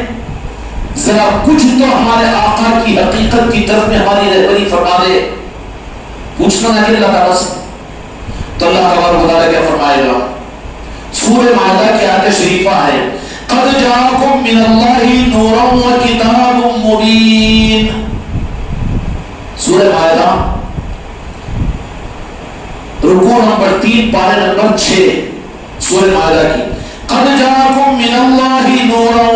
ذرا کچھ تو ہمارے آقا کی حقیقت کی طرف میں ہماری رہبری فرما دے۔ پوچھنا ہے کہ اللہ تعالیٰ سے، تو اللہ تبارک و تعالیٰ کیا فرمائے گا؟ سورہ مائدہ کی آیت شریفہ ہے، قد جاءکم من اللہ نورا و کتاب مبین۔ سورہ مائدہ رکوع نمبر 3 پارے نمبر 6 سورہ مائدہ کی، قد جاءکم من اللہ نورا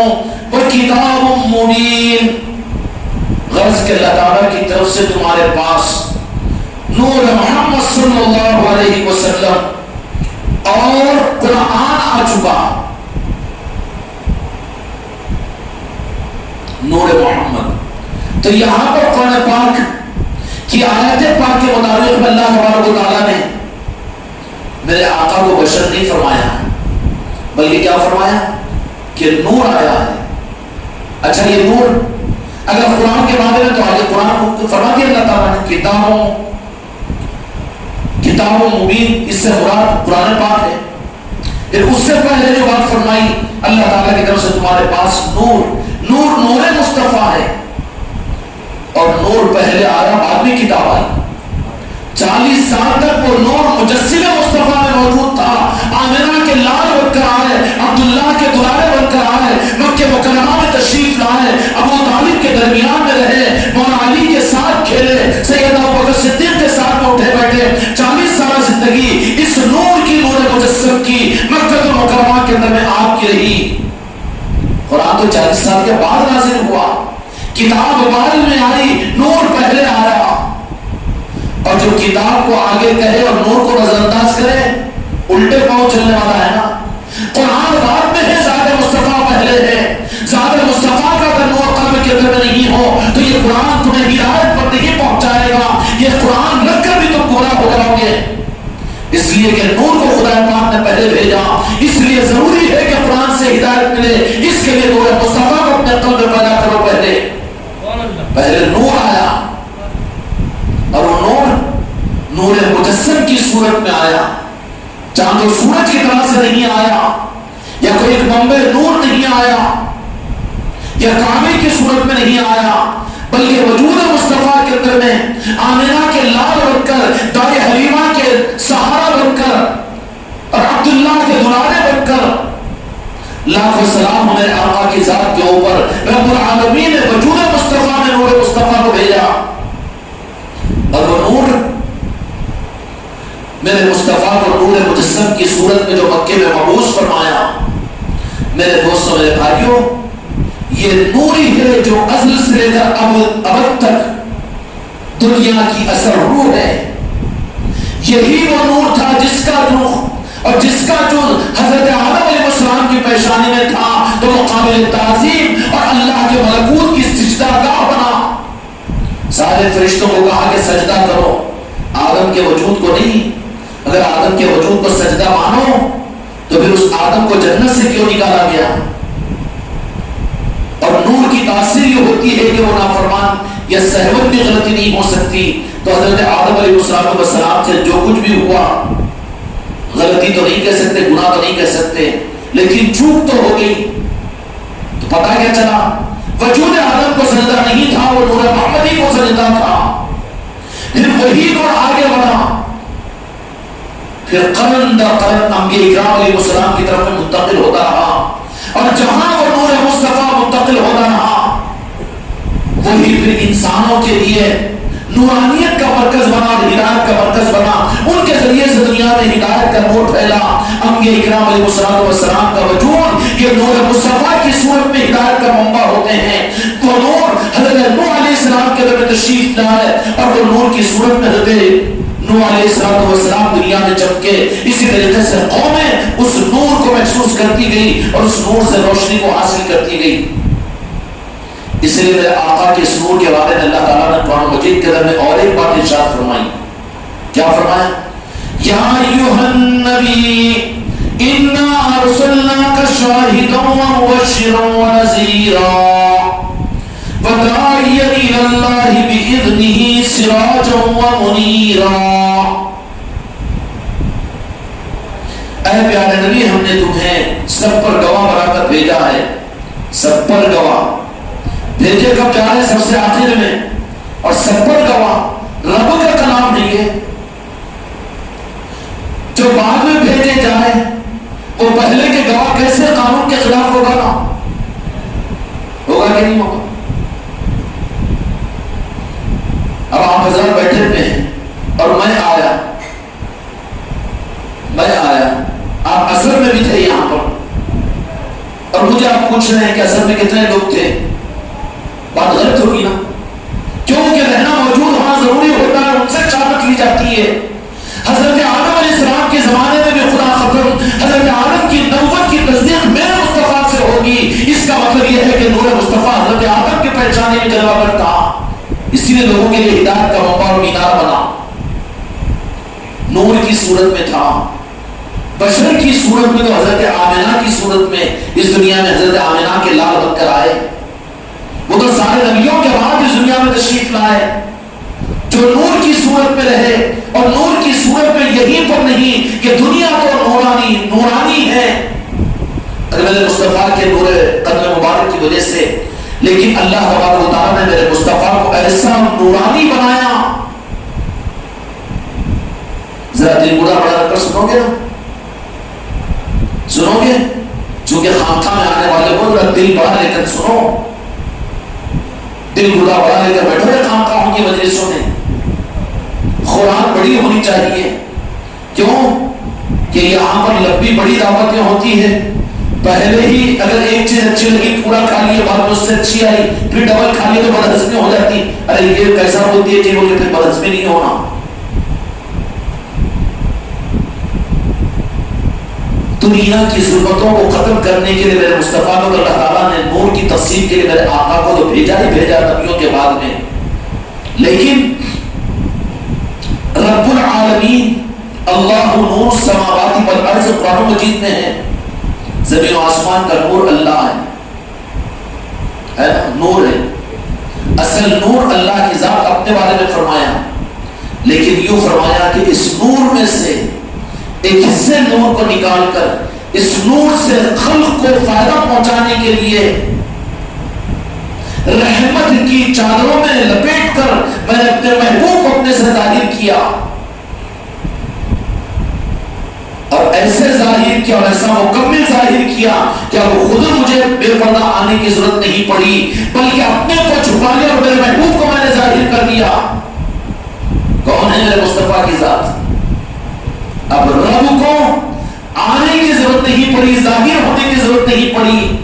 و کتاب مبین۔ غرض کہ اللہ تعالیٰ کی طرف سے تمہارے پاس نور محمد صلی اللہ علیہ وسلم اور قرآن آ چکا۔ نور محمد، تو یہاں پر قرآن پاک کی آیت پاک کے مطابق اللہ تبارک و تعالیٰ نے میرے آقا کو بشر نہیں فرمایا، بلکہ کیا فرمایا کہ نور آیا ہے۔ اچھا، یہ نور اگر قرآن کے بارے میں تو آگے قرآن کو فرما دیا اللہ تعالیٰ نے کتاب مبین، اس سے مراد قرآن پاک ہے۔ پھر اس سے پہلے جو بات فرمائی اللہ تعالیٰ کی طرف سے تمہارے پاس نور مصطفیٰ ہے، اور نور پہلے آیا بعد میں کتاب آئی۔ 40 سال تک وہ نور مجسم مصطفیٰ میں موجود تھا، آمنہ کے لال بن کر آئے، عبداللہ کے دلارے بن کر آئے، مکہ مکرمہ میں تشریف لائے، ابو طالب کے درمیان میں رہے، مولا علی کے ساتھ کھیلے، سیدنا ابوبکر صدیق کے ساتھ میں اٹھے بیٹھے۔ 40 سالہ زندگی اس نور کی، نور مجسم کی مکہ مکرمہ کے اندر میں آپ کی رہی۔ قرآن تو 40 سال کے بعد نازل ہوا، کتاب بعد میں آئی، نور پہلے آیا۔ اور جو کتاب کو آگے کہے اور نور کو نظر انداز کرے، الٹے پاؤں چلنے والا ہے نا۔ قرآن بعد میں ہے، ذات مصطفیٰ پہلے ہے۔ ذات مصطفیٰ کا اگر نور قلب کے اندر میں نہیں ہو تو یہ قرآن تمہیں ہدایت پر نہیں پہنچائے گا، یہ قرآن رکھ کر بھی تم گمراہ ہو جاؤ گے۔ اس لیے کہ نور کو خدا پاک نے پہلے بھیجا، اس لیے ضروری ہے کہ قرآن سے ہدایت ملے، اس کے لیے نور مصطفیٰ کو اپنے قلب میں پیدا کرو۔ پہلے نور آیا، اور وہ نور مجسم کی صورت میں آیا، چاند و سورج کی طرح سے نہیں آیا، یا کوئی ایک بمبے نور نہیں آیا، یا کعبے کی صورت میں نہیں آیا، بلکہ وجود مصطفیٰ کے اندر میں آمنہ کے لال بن کر، دار حلیمہ کے سہارا بن کر، اور عبداللہ کے دلارے بن کر، لاکھوں سلام ہمارے آقا کی ذات کے اوپر، رب العالمین نے وجود مصطفیٰ میں نور مصطفیٰ کو بھیجا۔ اور وہ نور میرے مصطفیٰ کو نور مجسم کی صورت میں جو مکے میں مبعوث فرمایا، میرے دوستوں، میرے بھائیوں، یہ نور ہی ہے جو ازل سے لے کر ابد تک دنیا کی اثر روح ہے۔ یہی وہ نور تھا جس کا جو حضرت آدم علیہ السلام کی پیشانی میں تھا، تو وہ قابل تعظیم اور اللہ کے ملکوت کی سجدہ گاہ بنا۔ نے فرشتوں کو کہا کہ سجدہ کرو، آدم کے وجود کو نہیں. اگر آدم کے وجود کو سجدہ مانو تو پھر اس آدم کو جنت سے کیوں نکالا گیا؟ اور نور کی تاثیر یہ ہوتی ہے کہ وہ نافرمان یا صحبت بھی غلطی نہیں ہو سکتی. تو حضرت آدم علیہ السلام سے جو کچھ بھی ہوا، غلطی تو نہیں کہہ سکتے، گناہ تو نہیں کہہ سکتے، لیکن چوک تو ہو گئی. تو پتہ کیا چلا؟ وجود آدم کو سجدہ نہیں تھا، وہ نور محمدی کو سجدہ تھا. پھر وہی نور آگے بڑھا، پھر قرن در قرن انبیاء اکرام علیہ السلام کی طرف منتقل ہوتا رہا، اور جہاں وہ نور مصطفیٰ منتقل ہوتا رہا، وہی پھر انسانوں کے لیے نورانیت کا مرکز بنا اور ہدایت کا مرکز بنا. ان کے ذریعے سے دنیا میں ہدایت کا نور پھیلا. انبیاء اکرام علیہ السلام کا وجود یہ نور مصطفیٰ کی صورت میں ہدایت کا منبع ہوتے ہیں. وہ نور حضرت نوح علیہ السلام کے در تشریف لائے، اور وہ نور کی صورت میں حضرت نوح علیہ السلام دنیا میں چمکے. اسی طریقے سے قومیں اس نور کو محسوس کرتی گئی اور اس نور سے روشنی کو حاصل کرتی گئی. اس لیے میرے آقا کے اس نور کے بارے میں اللہ تعالیٰ نے قرآن مجید کے اندر میں اور ایک بات ارشاد فرمائی. کیا فرمایا؟ یا ایھا النبی انا ارسلناک شاہدا ومبشرا ونذیرا وداعیا الی اللہ باذنہ سراجا ومنیرا. اے پیارے نبی، ہم نے تمہیں سب پر گواہ بنا کر بھیجا ہے. سب پر گواہ بھیجے کب جا رہے؟ سب سے آخر میں. اور سب پر گواہ رب کا کلام نہیں ہے. جو بعد میں بھیجے جائے وہ پہلے کے گواہ کیسے قانون کے خلاف ہوگا؟ نا ہوگا کہ نہیں ہوگا؟ اب آپ حضرات بیٹھے ہوئے ہیں اور میں آیا، آپ اثر میں بھی تھے یہاں پر، اور مجھے آپ پوچھ رہے ہیں کہ اثر میں کتنے لوگ تھے. بات غلط ہوگی نا، کیونکہ رہنا موجود ہونا ضروری ہوتا ہے، ان سے چابک لی جاتی ہے. حضرت آدم علیہ السلام کے زمانے میں بھی خدا ختم، حضرت آدم کی نبوت کی تصدیق میرے مصطفیٰ سے ہوگی. اس کا مطلب یہ ہے کہ نور مصطفیٰ حضرت آدم کے پہچانے میں جلوہ گر تھا، اسی لیے لوگوں کے لیے ہدایت کا منبع اور مینار بنا. نور کی صورت میں تھا، بشر کی صورت میں تو حضرت آمنہ کی صورت میں اس دنیا میں حضرت آمنہ کے لال بن کر آئے. وہ تو سارے نبیوں کے بعد اس دنیا میں تشریف لائے، جو نور کی صورت میں رہے. اور نور کی صورت میں یہی پر نہیں کہ دنیا تو نورانی ہے میرے مصطفیٰ کے نور قدم مبارک کی وجہ سے، لیکن اللہ تبارک و تعالیٰ نے میرے مصطفیٰ کو ایسا نورانی بنایا. ذرا دل بڑا بڑا رکھ کر سنو گے نا، سنو گے؟ چونکہ خامخواہ میں آنے والے کو ذرا دل بڑا لے کر سنو، دل بڑا بڑا لے کر بیٹھو گے خامخواہوں کی مجلسوں میں. خوراک بڑی ہونی چاہیے. کیوں کہ یہاں پر لمبی بڑی دعوتیں ہوتی ہیں. پہلے ہی اگر ایک چیز اچھی لگی پورا کھا لیے، بعد میں اس سے اچھی آئی پھر ڈبل کھا لیے تو بدہضمی ہو جاتی. ارے یہ کیسا ہوتی ہے چیز بول کے پھر بدہضمی نہیں ہونا. دنیا کی ضرورتوں کو ختم کرنے کے لیے میرے مصطفیٰ کو اللہ تعالیٰ نے نور کی تفسیر کے لیے میرے آقا کو تو بھیجا ہی بھیجا نبیوں کے بعد میں. لیکن رب العالمین اللہ نور السماوات والارض قرآن مجید میں ہے. زمین و آسمان کا نور اللہ ہے نور ہے. اصل نور اللہ کی ذات اپنے بارے میں فرمایا، لیکن یوں فرمایا کہ اس نور میں سے ایک حصے نور کو نکال کر اس نور سے خلق کو فائدہ پہنچانے کے لیے رحمت کی چادروں میں لپیٹ کر میں نے اپنے محبوب کو اپنے سے ظاہر کیا، اور ایسے ظاہر کیا اور ایسا مکمل ظاہر کیا کہ اب خود مجھے بے پردہ آنے کی ضرورت نہیں پڑی، بلکہ اپنے کو چھپا لیا اور میرے محبوب کو میں نے ظاہر کر دیا. کون ہے میرے مصطفیٰ کی ذات؟ اب رب کو آنے کی ضرورت نہیں پڑی، ظاہر ہونے کی ضرورت نہیں پڑی،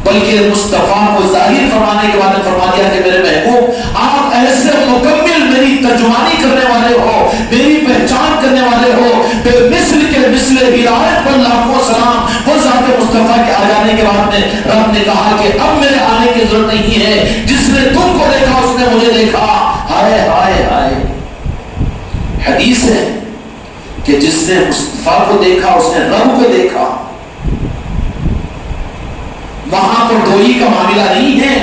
بلکہ مصطفیٰ کو ظاہر فرمانے کے بعد فرما دیا کہ میرے محبوب آپ ایسے مکمل میری ترجمانی کرنے والے ہو، میری پہچان کرنے والے ہو، بے مثل کے مثل ہدایت پر لاکھوں سلام. وہ ذات مصطفیٰ کے آ جانے کے بعد میں رب نے کہا کہ اب میرے آنے کی ضرورت نہیں ہے، جس نے تم کو دیکھا اس نے مجھے دیکھا. ہائے ہائے ہائے. حدیث ہے کہ جس نے مصطفیٰ کو دیکھا اس نے رب کو دیکھا. وہاں پر دوئی کا معاملہ نہیں ہے,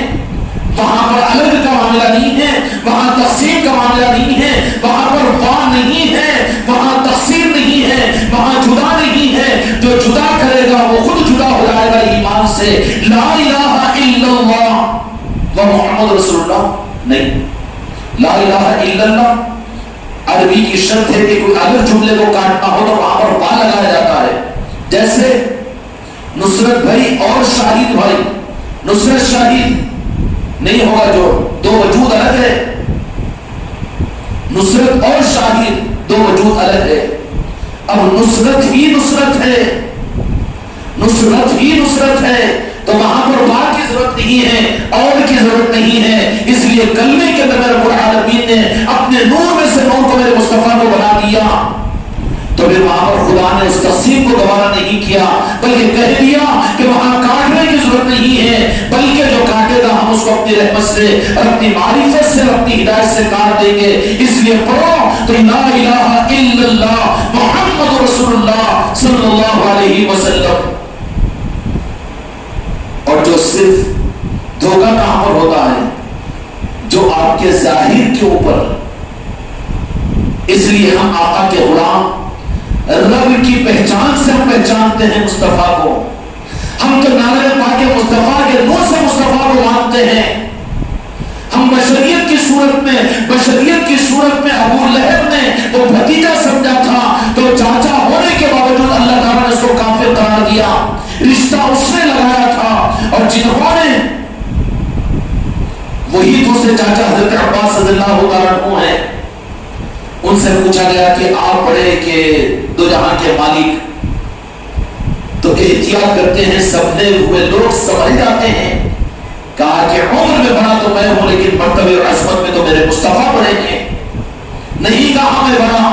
وہاں پر الگ کا معاملہ نہیں ہے, وہاں تقسیم کا معاملہ نہیں ہے, وہاں پر وہاں نہیں ہے, وہاں تقسیم نہیں ہے, وہاں جدا نہیں ہے. جو جدا کرے گا وہ خود جدا ہو جائے گا ایمان سے. لا الہ الا اللہ و محمد رسول اللہ نہیں. لا الہ الا اللہ عربی کی شرط ہے کہ کوئی اگر جملے کو کاٹنا ہو تو وہاں پر با لگایا جاتا ہے. جیسے نصرت بھائی اور شاہد بھائی, نصرت شاہد نہیں ہوگا, جو دو وجود الگ ہے. نصرت اور شاہد دو وجود الگ ہے. اب نصرت ہی نصرت ہے, نصرت ہی نصرت ہے, تو وہاں پر با کی ضرورت نہیں ہے, اور کی ضرورت نہیں ہے. اس لیے کلمے کے اندر رب العالمین نے اپنے نور میں سے نور کو میرے مصطفیٰ کو بنا دیا. تو پھر وہاں پر خدا نے اس تقسیم کو دوبارہ نہیں کیا, بلکہ کہہ دیا کہ وہاں کاٹنے کی ضرورت نہیں ہے, بلکہ جو کاٹے گا ہم اس کو اپنی رحمت سے اور اپنی معرفت سے اور اپنی ہدایت سے کاٹ دیں گے. اس لیے پڑھو تو لا الہ الا اللہ محمد رسول اللہ صلی اللہ علیہ وسلم. اور جو صرف دھوکہ کہاں پر ہوتا ہے, جو آپ کے ظاہر کے اوپر. اس لیے ہم آقا کے غلام رب کی پہچان سے ہم پہچانتے ہیں مصطفیٰ کو. ہم تو نعرہ پاک مصطفیٰ کے نور سے مصطفیٰ کو مانتے ہیں. ہم بشریت کی صورت میں ابو لہب نے وہ بھتیجا سمجھا تھا, تو چاچا ہونے کے باوجود اللہ تعالیٰ نے اس کو کافر قرار دیا. رشتہ اس نے لگایا تھا, اور جنہوں نے وہی دوسرے چاچا حضرت عباس رضی اللہ تعالیٰ عنہ ہیں, ان سے پوچھا گیا کہ آپ پڑھے کہ دو جہاں کے مالک, تو احتیاط کرتے ہیں سبنے ہوئے لوگ سمجھ جاتے ہیں. کہا کہ عمر میں بڑا تو میں ہوں, لیکن مرتبے اور عظمت میں تو میرے مصطفیٰ بڑے ہیں. نہیں کہا میں بڑا.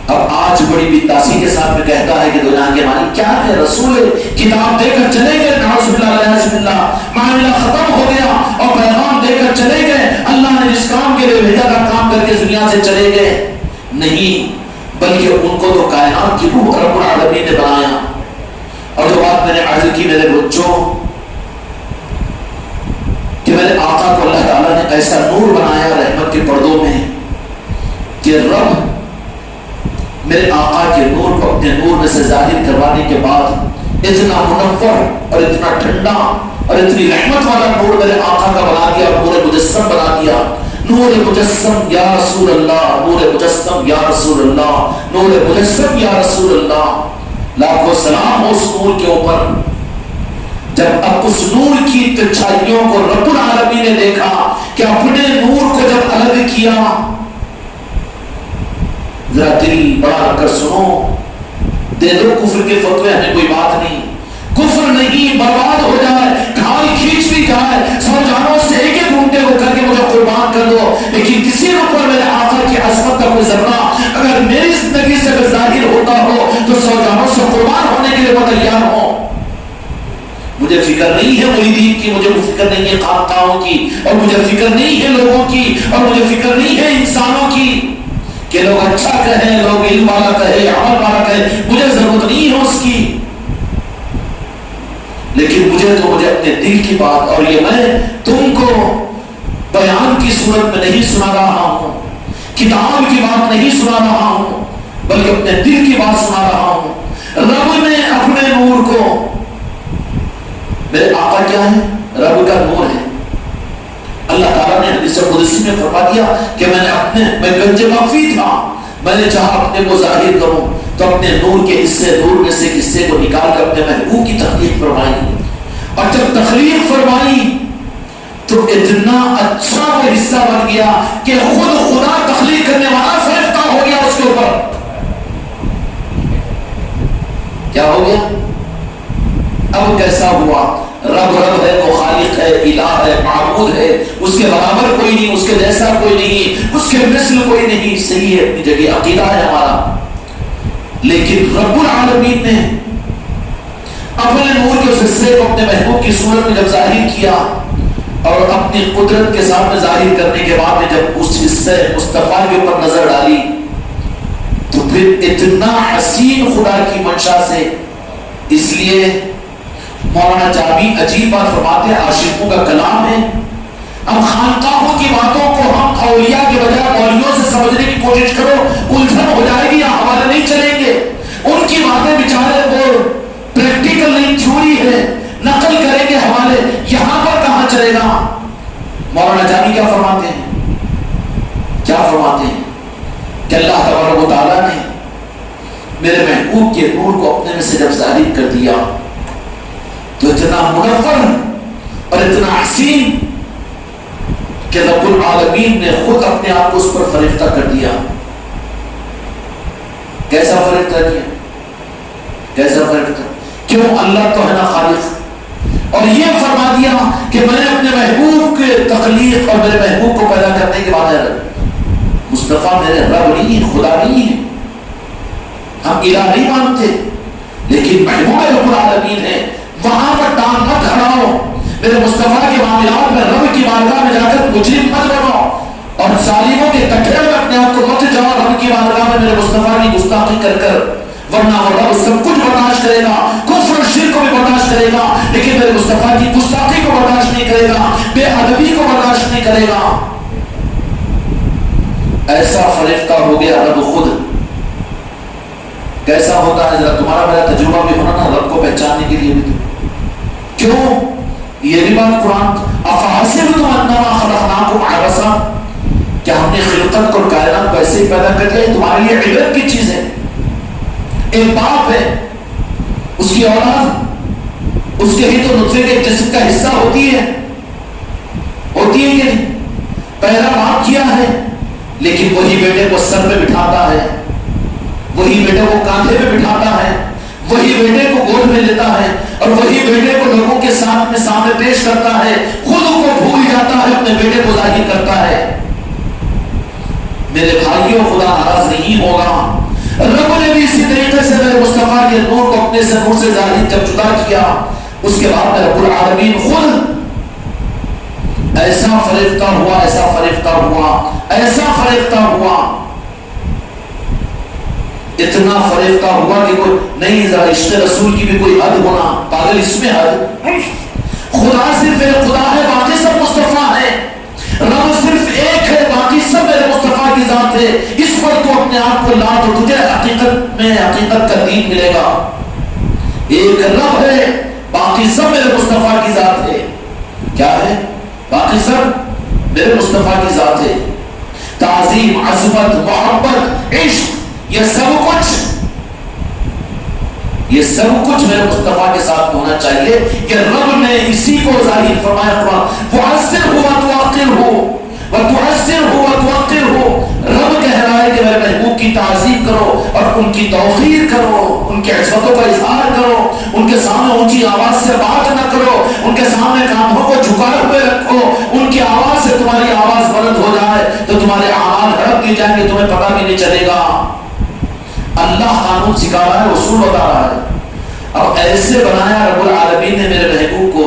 اب آج بڑی بنداسی کے ساتھ میں کہتا ہے کہ دو جہاں کے مالک کیا ہے, رسول کتاب دے کر چلے گئے, نعوذ باللہ معاملہ ختم ہو گیا, اور پیغام دے کر چلے گئے, اللہ نے جس کام کے لیے بھیجا تھا کام کر کے دنیا سے چلے گئے. نہیں, بلکہ ان کو تو کائنات کی روح رب العالمین نے بنایا. اور جو بات میں نے عرض کی میرے بچوں, کہ میرے آقا کو اللہ تعالیٰ نے ایسا نور بنایا رحمت کے پردوں میں, کہ رب میرے آقا کے نور کو اپنے نور میں سے ظاہر کروانے کے بعد اتنا منور اور اتنا ٹھنڈا اور اتنی رحمت والا نور میرے آقا کا بنا دیا, اور نور مجسم بنا دیا. نور مجسم یا رسول اللہ, نور مجسم یا رسول اللہ, نور مجسم یا رسول اللہ. لاکھوں سلام ہو اس نور کے اوپر. جب اب اس نور کی تچھائیوں کو رب العالمین نے دیکھا کہ اپنے نور کو جب الگ کیا, ذرا دل بڑا رکھ کر سنو, دے دو کفر کے فتوے, ہمیں کوئی بات نہیں. کفر نہیں, برباد ہو جائے, ڈھال کھینچ بھی جائے, 100 جانوں سے ایک ایک گھنٹے کو کر کے مجھے قربان کر دو, لیکن کسی اوپر میرے آقا کی عظمت کا کوئی ذرہ اگر میری زندگی سے اگر ظاہر ہوتا ہو تو 100 جانوں سے قربان ہونے کے لیے میں تیار ہوں. مجھے فکر نہیں ہے مریدین کی, مجھے فکر نہیں ہے خانقاہوں کی, اور مجھے فکر نہیں ہے لوگوں کی, اور مجھے فکر نہیں ہے انسانوں کی کہ لوگ اچھا کہیں, لوگ علم والا کہے, عمل والا کہے, مجھے ضرورت نہیں ہے اس کی. لیکن مجھے اپنے دل کی بات, اور یہ میں تم کو بیان کی صورت میں نہیں سنا رہا ہوں, کتاب کی بات نہیں سنا رہا ہوں, بلکہ اپنے دل کی بات سنا رہا ہوں. رب نے اپنے نور کو, میرے آقا کیا ہے, رب کا نور ہے. اللہ تعالیٰ نے حدیث قدسی میں فرما دیا کہ میں گنج مخفی تھا, میں نے چاہا اپنے کو ظاہر کروں تو اپنے نور کے حصے, نور میں سے حصے کو نکال کر اپنے محبوب کی تخلیق فرمائی. اور جب تخلیق فرمائی تو اتنا اچھا وہ حصہ بن گیا کہ خود خدا تخلیق کرنے والا فرشتہ ہو گیا اس کے اوپر. کیا ہو گیا؟ اب کیسا ہوا؟ رب ہے, وہ خالق ہے, الہ ہے, معبود ہے, اس کے برابر کوئی نہیں, اس کے جیسا کوئی نہیں, اس کے مثل کوئی نہیں. صحیح ہے, اپنی جگہ عقیدہ ہے ہمارا, لیکن رب العالمین نے اپنے نور کے اس حصے کو اپنے محبوب کی صورت میں جب ظاہر کیا, اور اپنی قدرت کے سامنے ظاہر کرنے کے بعد میں جب اس حصے مصطفیٰ کے اوپر نظر ڈالی تو پھر اتنا حسین خدا کی منشا سے، اس لیے مولانا جامی عجیب بات فرماتے ہیں، عاشقوں کا کلام ہے۔ ہم خانقاہوں کی باتوں کو ہم اولیاء کے بجائے مولیوں سے سمجھنے کی کوشش کرو، الجھن ہو جائے گی، حوالے نہیں چلیں گے۔ ان کی باتیں بیچارے وہ پریکٹیکل نہیں، تھیوری ہے، نقل کریں گے حوالے، یہاں پر کہاں چلے گا؟ مولانا جامی کیا فرماتے ہیں؟ کیا فرماتے ہیں کہ اللہ تبارک و تعالیٰ نے میرے محبوب کے نور کو اپنے میں سے جب ظاہر کر دیا تو اتنا منور اور اتنا حسین کہ رب العالمین نے خود اپنے آپ کو اس پر فرشتہ کر دیا۔ کیسا فرشتہ کیا؟ کیسا فرشتہ؟ کیوں؟ اللہ تو ہے نا خالق، اور یہ فرما دیا کہ میں نے اپنے محبوب کے تخلیق اور میرے محبوب کو پیدا کرنے کے بعد مصطفیٰ میرے رب نہیں، خدا نہیں ہے، ہم الہ نہیں مانتے، لیکن محبوب رب العالمین ہے۔ وہاں پر ٹانگ مت کھڑاؤ، میرے مصطفیٰ کے معاملات میں رب کی بارگاہ میں جا کر مجرم مت بنو، اور ظالموں کے کٹھے میں اپنے آپ کو مت جاؤ رب کی بارگاہ میں میرے مصطفیٰ کی گستاخی کر کر، ورنہ وہ رب سب کچھ برداشت کرے گا، کفر و شرک کو بھی برداشت کرے گا، لیکن میرے مصطفیٰ کی گستاخی کو برداشت نہیں کرے گا، بے ادبی کو برداشت نہیں کرے گا۔ ایسا فرشتہ ہو گیا رب خود۔ کیسا ہوتا ہے ذرا تمہارا میرا تجربہ بھی ہونا نا رب کو پہچاننے کے لیے بھی۔ کیوں؟ یہ بھی بات قرآن، افحسبتم انما خلقناکم عبثا، کیا ہم نے خلقت کو کائنات کو ایسے ہی پیدا کر دیا؟ تمہارے لیے عبرت کی چیز ہے۔ ایک باپ ہے، اس کی اولاد اس کے ہی تو نطفے کے جسم کا حصہ ہوتی ہے کہ نہیں؟ پہلا باپ کیا ہے، لیکن وہی بیٹے کو سر پہ بٹھاتا ہے، وہی بیٹے کو کاندھے پہ بٹھاتا ہے، وہی بیٹے کو گود میں لیتا ہے، اور وہی بیٹے کو لوگوں کے سامنے پیش کرتا ہے، خود کو بھول جاتا ہے، اپنے بیٹے کو ظاہر کرتا ہے۔ میرے بھائیوں، خدا ناراض نہیں ہوگا۔ رب نے بھی اسی طریقے سے میرے مصطفیٰ کے نور کو اپنے سے نور سے ظاہر جب جدا کیا، اس کے بعد رب العالمین خود ایسا فرشتہ ہوا، ایسا فرشتہ ہوا، ایسا فرشتہ ہوا، اتنا فرشتہ ہوا کہ کوئی نہیں، ذرا عشق رسول کی بھی کوئی حد ہونا، پاگل اس میں حد؟ خدا صرف ایک خدا ہے، باقی سب مصطفیٰ ہے۔ رب صرف ایک ہے، باقی سب میرے مصطفیٰ کی ذات ہے۔ اس پر تو اپنے آپ کو لا تو تجھے حقیقت میں حقیقت کا دین ملے گا۔ ایک رب ہے، باقی سب میرے مصطفیٰ کی ذات ہے۔ کیا ہے؟ باقی سب میرے مصطفیٰ کی ذات ہے۔ تعظیم، عظمت، محبت، عشق، یہ سب کچھ میرے مصطفیٰ کے ساتھ ہونا چاہیے کہ رب نے اسی کو ظاہر فرمایا قرآن، وَعَزِّرْهُ وَتُوَقِّرْهُ وَتُعَزِّرْهُ وَتُوَقِّرْهُ۔ رب کہہ رہا ہے کہ میرے محبوب کی تعظیم کرو اور ان کی توقیر کرو، ان کی عظمتوں کا اظہار کرو، ان کے سامنے اونچی آواز سے بات نہ کرو، ان کے سامنے کاندھوں کو جھکائے ہوئے رکھو، ان کی آواز سے تمہاری آواز بلند ہو جائے تو تمہارے اعمال ہڑپ دیے جائیں گے، تمہیں پتہ بھی نہیں چلے گا۔ اللہ قانون سکھا رہا ہے، اصول بتا رہا ہے۔ اب ایسے بنایا رب العالمین نے میرے محبوب کو۔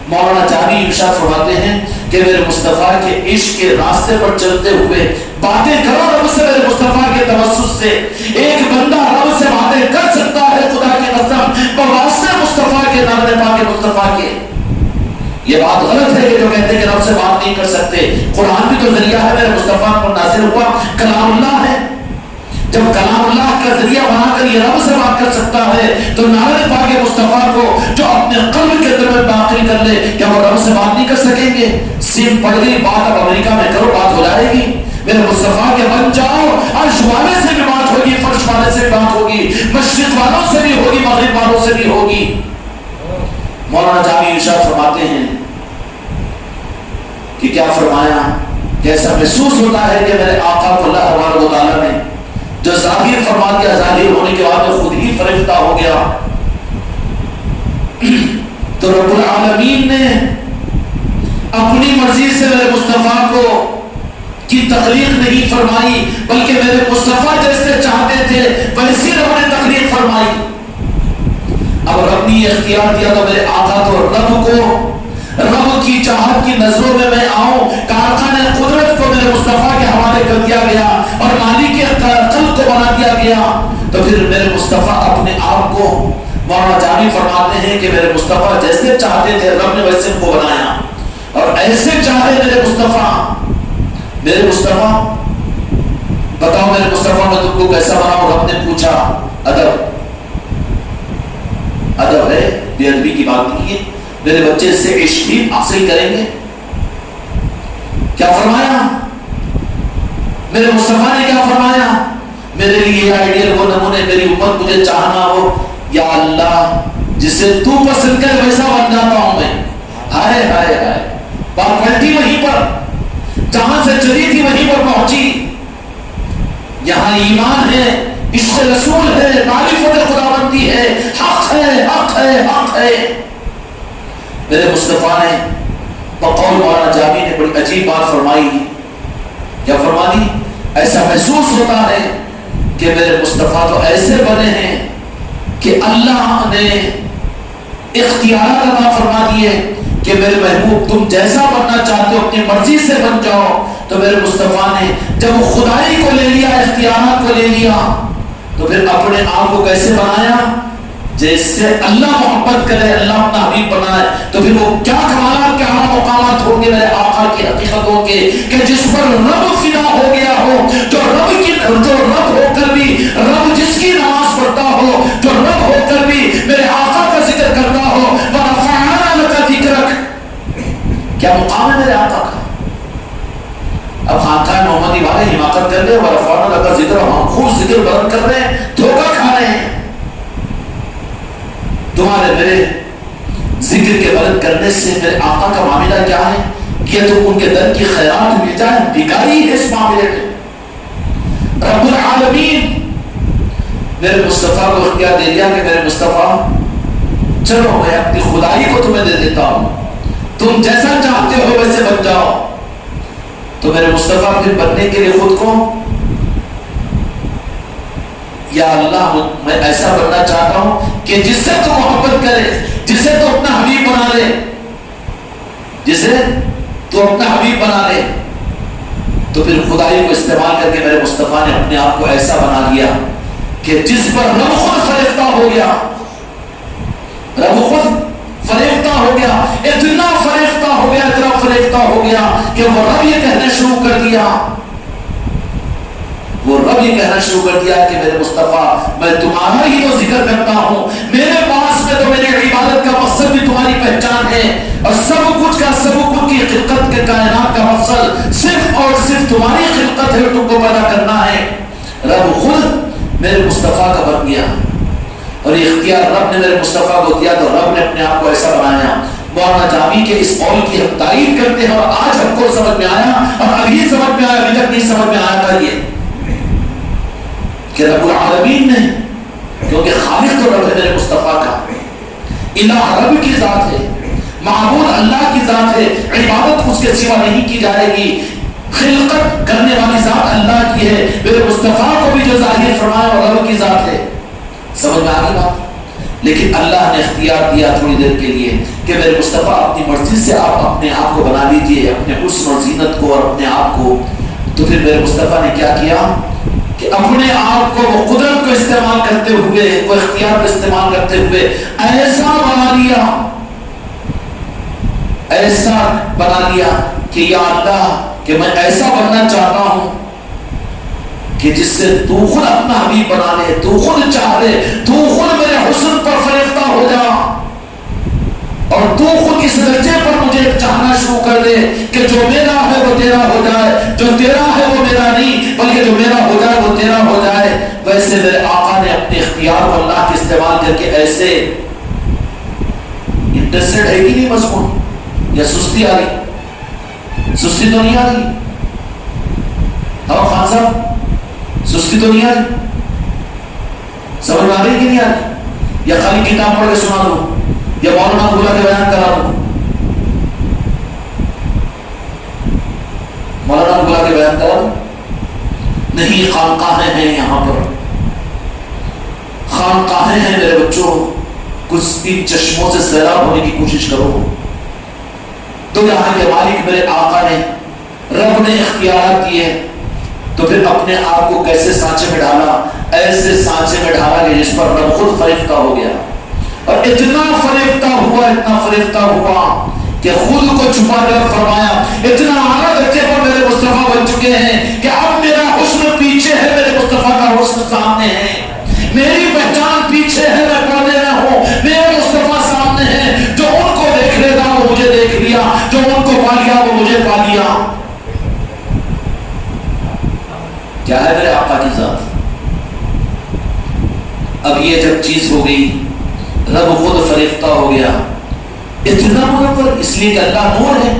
مولانا جامی ارشاد فرماتے ہیں کہ میرے مصطفیٰ کے عشق کے راستے پر چلتے ہوئے باتیں کرو رب سے، میرے مصطفیٰ کے توسط سے۔ ایک بندہ رب سے باتیں کر سکتا ہے خدا کی قسم بواسطے مصطفیٰ کے، نام پاک مصطفیٰ کے۔ یہ بات غلط ہے کہ جو کہتے ہیں کہ رب سے بات نہیں کر سکتے۔ قرآن بھی تو ذریعہ ہے، میرے مصطفیٰ پر نازل ہوا کلام اللہ ہے۔ جب کلام اللہ کا ذریعہ بنا کر یہ رب سے بات کر سکتا ہے تو نارد پاک مصطفیٰ کو جو اپنے قلب کے اندر میں باقی کر لے، کیا وہ رب سے بات نہیں کر سکیں گے؟ سیم پڑ گئی بات، اب امریکہ میں کرو، بات ہو جائے گی۔ میرے مصطفیٰ کے بن جاؤ، عرش والے سے بھی بات ہوگی، فرش والے سے بھی بات ہوگی، مشرق والوں سے بھی ہوگی، مغرب والوں سے بھی ہوگی۔ مولانا جامی ارشاد فرماتے ہیں کہ کیا فرمایا، کیسا محسوس ہوتا ہے کہ میرے آقا کو اللہ تبارک و تعالیٰ نے جو ظاہر فرما دیا، ظاہر ہونے کے بعد خود ہی فرشتہ ہو گیا۔ تو رب العالمین نے اپنی مرضی سے میرے مصطفیٰ کو کی تخلیق نہیں فرمائی، بلکہ میرے مصطفیٰ جیسے چاہتے تھے ویسی رب نے تخلیق فرمائی۔ اب رب نے اختیار دیا تو میرے آقا تو رب کو رب کی چاہت کی نظروں میں میں آؤں. کارخانہ قدرت کو میرے مصطفیٰ کے حوالے کر دیا گیا اور مالک قلب کو بنا دیا گیا. تو پھر میرے مصطفیٰ اپنے آپ کو مولانا جامی فرماتے ہیں کہ میرے مصطفیٰ جیسے چاہتے تھے رب نے ویسے کو بنایا اور ایسے چاہے میرے مصطفیٰ. میرے مصطفیٰ بتاؤ میرے مصطفیٰ میں تم کو کیسا بناؤں؟ رب نے پوچھا. ادب ادب ہے، بے ادبی کی بات نہیں ہے. میرے بچے اس سے عشق بھی حاصل کریں گے. کیا فرمایا میرے مصطفیٰ نے؟ کیا فرمایا؟ میرے لیے آئیڈیل وہ نمونے میری امت مجھے چاہنا ہو. یا اللہ جسے تو پسند کر ویسا بن جاتا ہوں میں. ہائے ہائے ہائے، بات پلٹی وہیں پر جہاں سے چلی تھی وہیں پر پہنچی. یہاں ایمان ہے، عشق رسول ہے، معرفت خداوندی ہے، حق ہے حق ہے حق ہے. میرے مصطفیٰ نے بقول مولانا جامی نے بڑی عجیب بات فرمائی. کیا فرمائی؟ ایسا محسوس ہوتا ہے کہ میرے مصطفیٰ تو ایسے بنے ہیں کہ اللہ نے اختیارات عطا فرما دیے کہ میرے محبوب تم جیسا بننا چاہتے ہو اپنی مرضی سے بن جاؤ. تو میرے مصطفیٰ نے جب خدائی کو لے لیا، اختیارات کو لے لیا، تو پھر اپنے آپ کو کیسے بنایا؟ جیسے اللہ محبت کرے، اللہ اپنا حبیب بنائے. تو پھر وہ کیا کمالات، کیا مقامات ہوں گے میرے آقا کی حقیقتوں کے کہ جس پر رب فدا ہو گیا ہو، جو رب ہو کر بھی رب جس کی نماز پڑھتا ہو، جو رب ہو کر بھی میرے آقا کا ذکر کرتا ہو. وَرَفَعْنَا لَكَ ذِكْرَكَ، کیا مقام ہے میرے آقا کا؟ اب خانقاہ محمدی والے حماقت کر رہے ہیں، وَرَفَعْنَا لَكَ ذِكْرَكَ، ہم خوب ذکر بلند کر رہے ہیں، دھوکہ کھا رہے ہیں. تمہارے میرے ذکر کے بلند کرنے سے میرے آقا کا معاملہ کیا ہے کہ تم ان کے در کی خیرات مل جائے؟ بھکاری ہے اس معاملے میں. رب العالمین میرے مصطفیٰ کو اختیار دے دیا کہ میرے مصطفیٰ چلو میں اپنی خدائی کو تمہیں دے دیتا ہوں، تم جیسا چاہتے ہو ویسے بن جاؤ. تو میرے مصطفیٰ پھر بننے کے لیے خود کو، یا اللہ میں ایسا بننا چاہتا ہوں کہ جس سے تو محبت کرے، جسے تو اپنا حبیب بنا لے، جسے تو اپنا حبیب بنا لے. تو پھر خدائی کو استعمال کر کے میرے مصطفیٰ نے اپنے آپ کو ایسا بنا لیا کہ جس پر رب خود فریفتہ ہو گیا، رب خود فریفتہ ہو گیا، اتنا فریفتہ ہو گیا، اتنا فریفتہ ہو گیا کہ وہ رب یہ کہنا شروع کر دیا، وہ رب یہ کہنا شروع کر دیا کہ میرے مصطفیٰ میں تمہارا ہی تو ذکر کرتا ہوں، میرے پاس میں تو میری عبادت کا مقصد بھی تمہاری پہچان ہے، اور سب کچھ کی خلقت کے کائنات کا مقصد صرف اور صرف تمہاری خلقت ہے، تم کو پیدا کرنا ہے. رب خود میرے مصطفیٰ کا بن گیا اور یہ اختیار رب نے میرے مصطفیٰ کو دیا، تو رب نے اپنے آپ کو ایسا بنایا. مولانا جامی کے اس قول کی ہم تعریف کرتے ہیں اور آج ہم کو سمجھ میں آیا، اور ابھی سمجھ میں آیا، ابھی تک نہیں سمجھ میں آیا تھا یہ کہ رب العالمین نے، کیونکہ خالق تو رب ہے میرے مصطفیٰ کا، الہ رب کی ذات ہے، معبود اللہ کی ذات ہے، عبادت اس کے سوا نہیں کی جائے گی، خلقت کرنے والی ذات اللہ کی ہے. میرے مصطفیٰ کو بھی جو ظاہر فرمایا وہ رب کی ذات ہے. سمجھ میں آ گئی بات؟ لیکن اللہ نے اختیار دیا تھوڑی دیر کے لیے کہ میرے مصطفیٰ اپنی مرضی سے آپ اپنے آپ کو بنا لیجیے، اپنے حسن اور زینت کو اور اپنے آپ کو. تو پھر میرے مصطفیٰ نے کیا کیا کہ اپنے آپ کو وہ قدرت کو استعمال کرتے ہوئے، وہ اختیار کو استعمال کرتے ہوئے ایسا بنا لیا، ایسا بنا لیا کہ یا اللہ کہ میں ایسا بننا چاہتا ہوں کہ جس سے تو خود اپنا حبیب بنا لے، تو خود چاہ لے، تو خود میرے حسن پر فریفتہ ہو جا، اور تو خود اس درجے پر مجھے چاہنا شروع کر دے کہ جو میرا ہے وہ تیرا ہو جائے، جو تیرا ہے وہ میرا نہیں بلکہ جو میرا ہو جائے وہ تیرا ہو جائے. ویسے میرے آقا نے اپنے اختیار کو اللہ کے استعمال کر کے ایسے انٹرسٹڈ ہے کہ نہیں مضمون، یا سستی آ رہی؟ سستی تو نہیں آ رہی؟ ہاں خان صاحب سستی تو نہیں آ رہی؟ سمجھ میں آ رہی کہ نہیں آ رہی؟ یا خالی کتاب پڑھ کے سنا دو، یا مولانا بلا کے بیان کرا دو؟ مولانا بلا کے بیان کرا دو؟ نہیں، خانقاہیں ہیں یہاں پر، خانقاہیں ہیں میرے بچوں. کچھ بھی چشموں سے سیراب ہونے کی کوشش کرو، تو یہاں کے مالک میرے آقا نے، رب نے اختیارات دیے، تو پھر اپنے آپ کو کیسے سانچے میں ڈالا؟ ایسے سانچے میں ڈالا کہ جس پر رب خود فریفتہ ہو گیا، اور اتنا فریفتہ ہوا، اتنا فریفتہ ہوا کہ خود کو چھپا کر فرمایا اتنا اعلیٰ درجے پر میرے مصطفیٰ بن چکے ہیں کہ اب میرا حسن پیچھے ہے، میرے مصطفیٰ کا حسن سامنے ہے، میری پہچان پیچھے ہے، میں پردے میں ہوں، میرے مصطفیٰ سامنے ہے، جو ان کو دیکھ لے گا وہ مجھے دیکھ لیا، جو ان کو پا لیا وہ مجھے پا لیا۔ کیا ہے میرے آقا کی ذات؟ اب یہ جب چیز ہو گئی، رب خود فریفتہ ہو گیا، اتنا منور، اس لیے کہ اللہ نور ہے،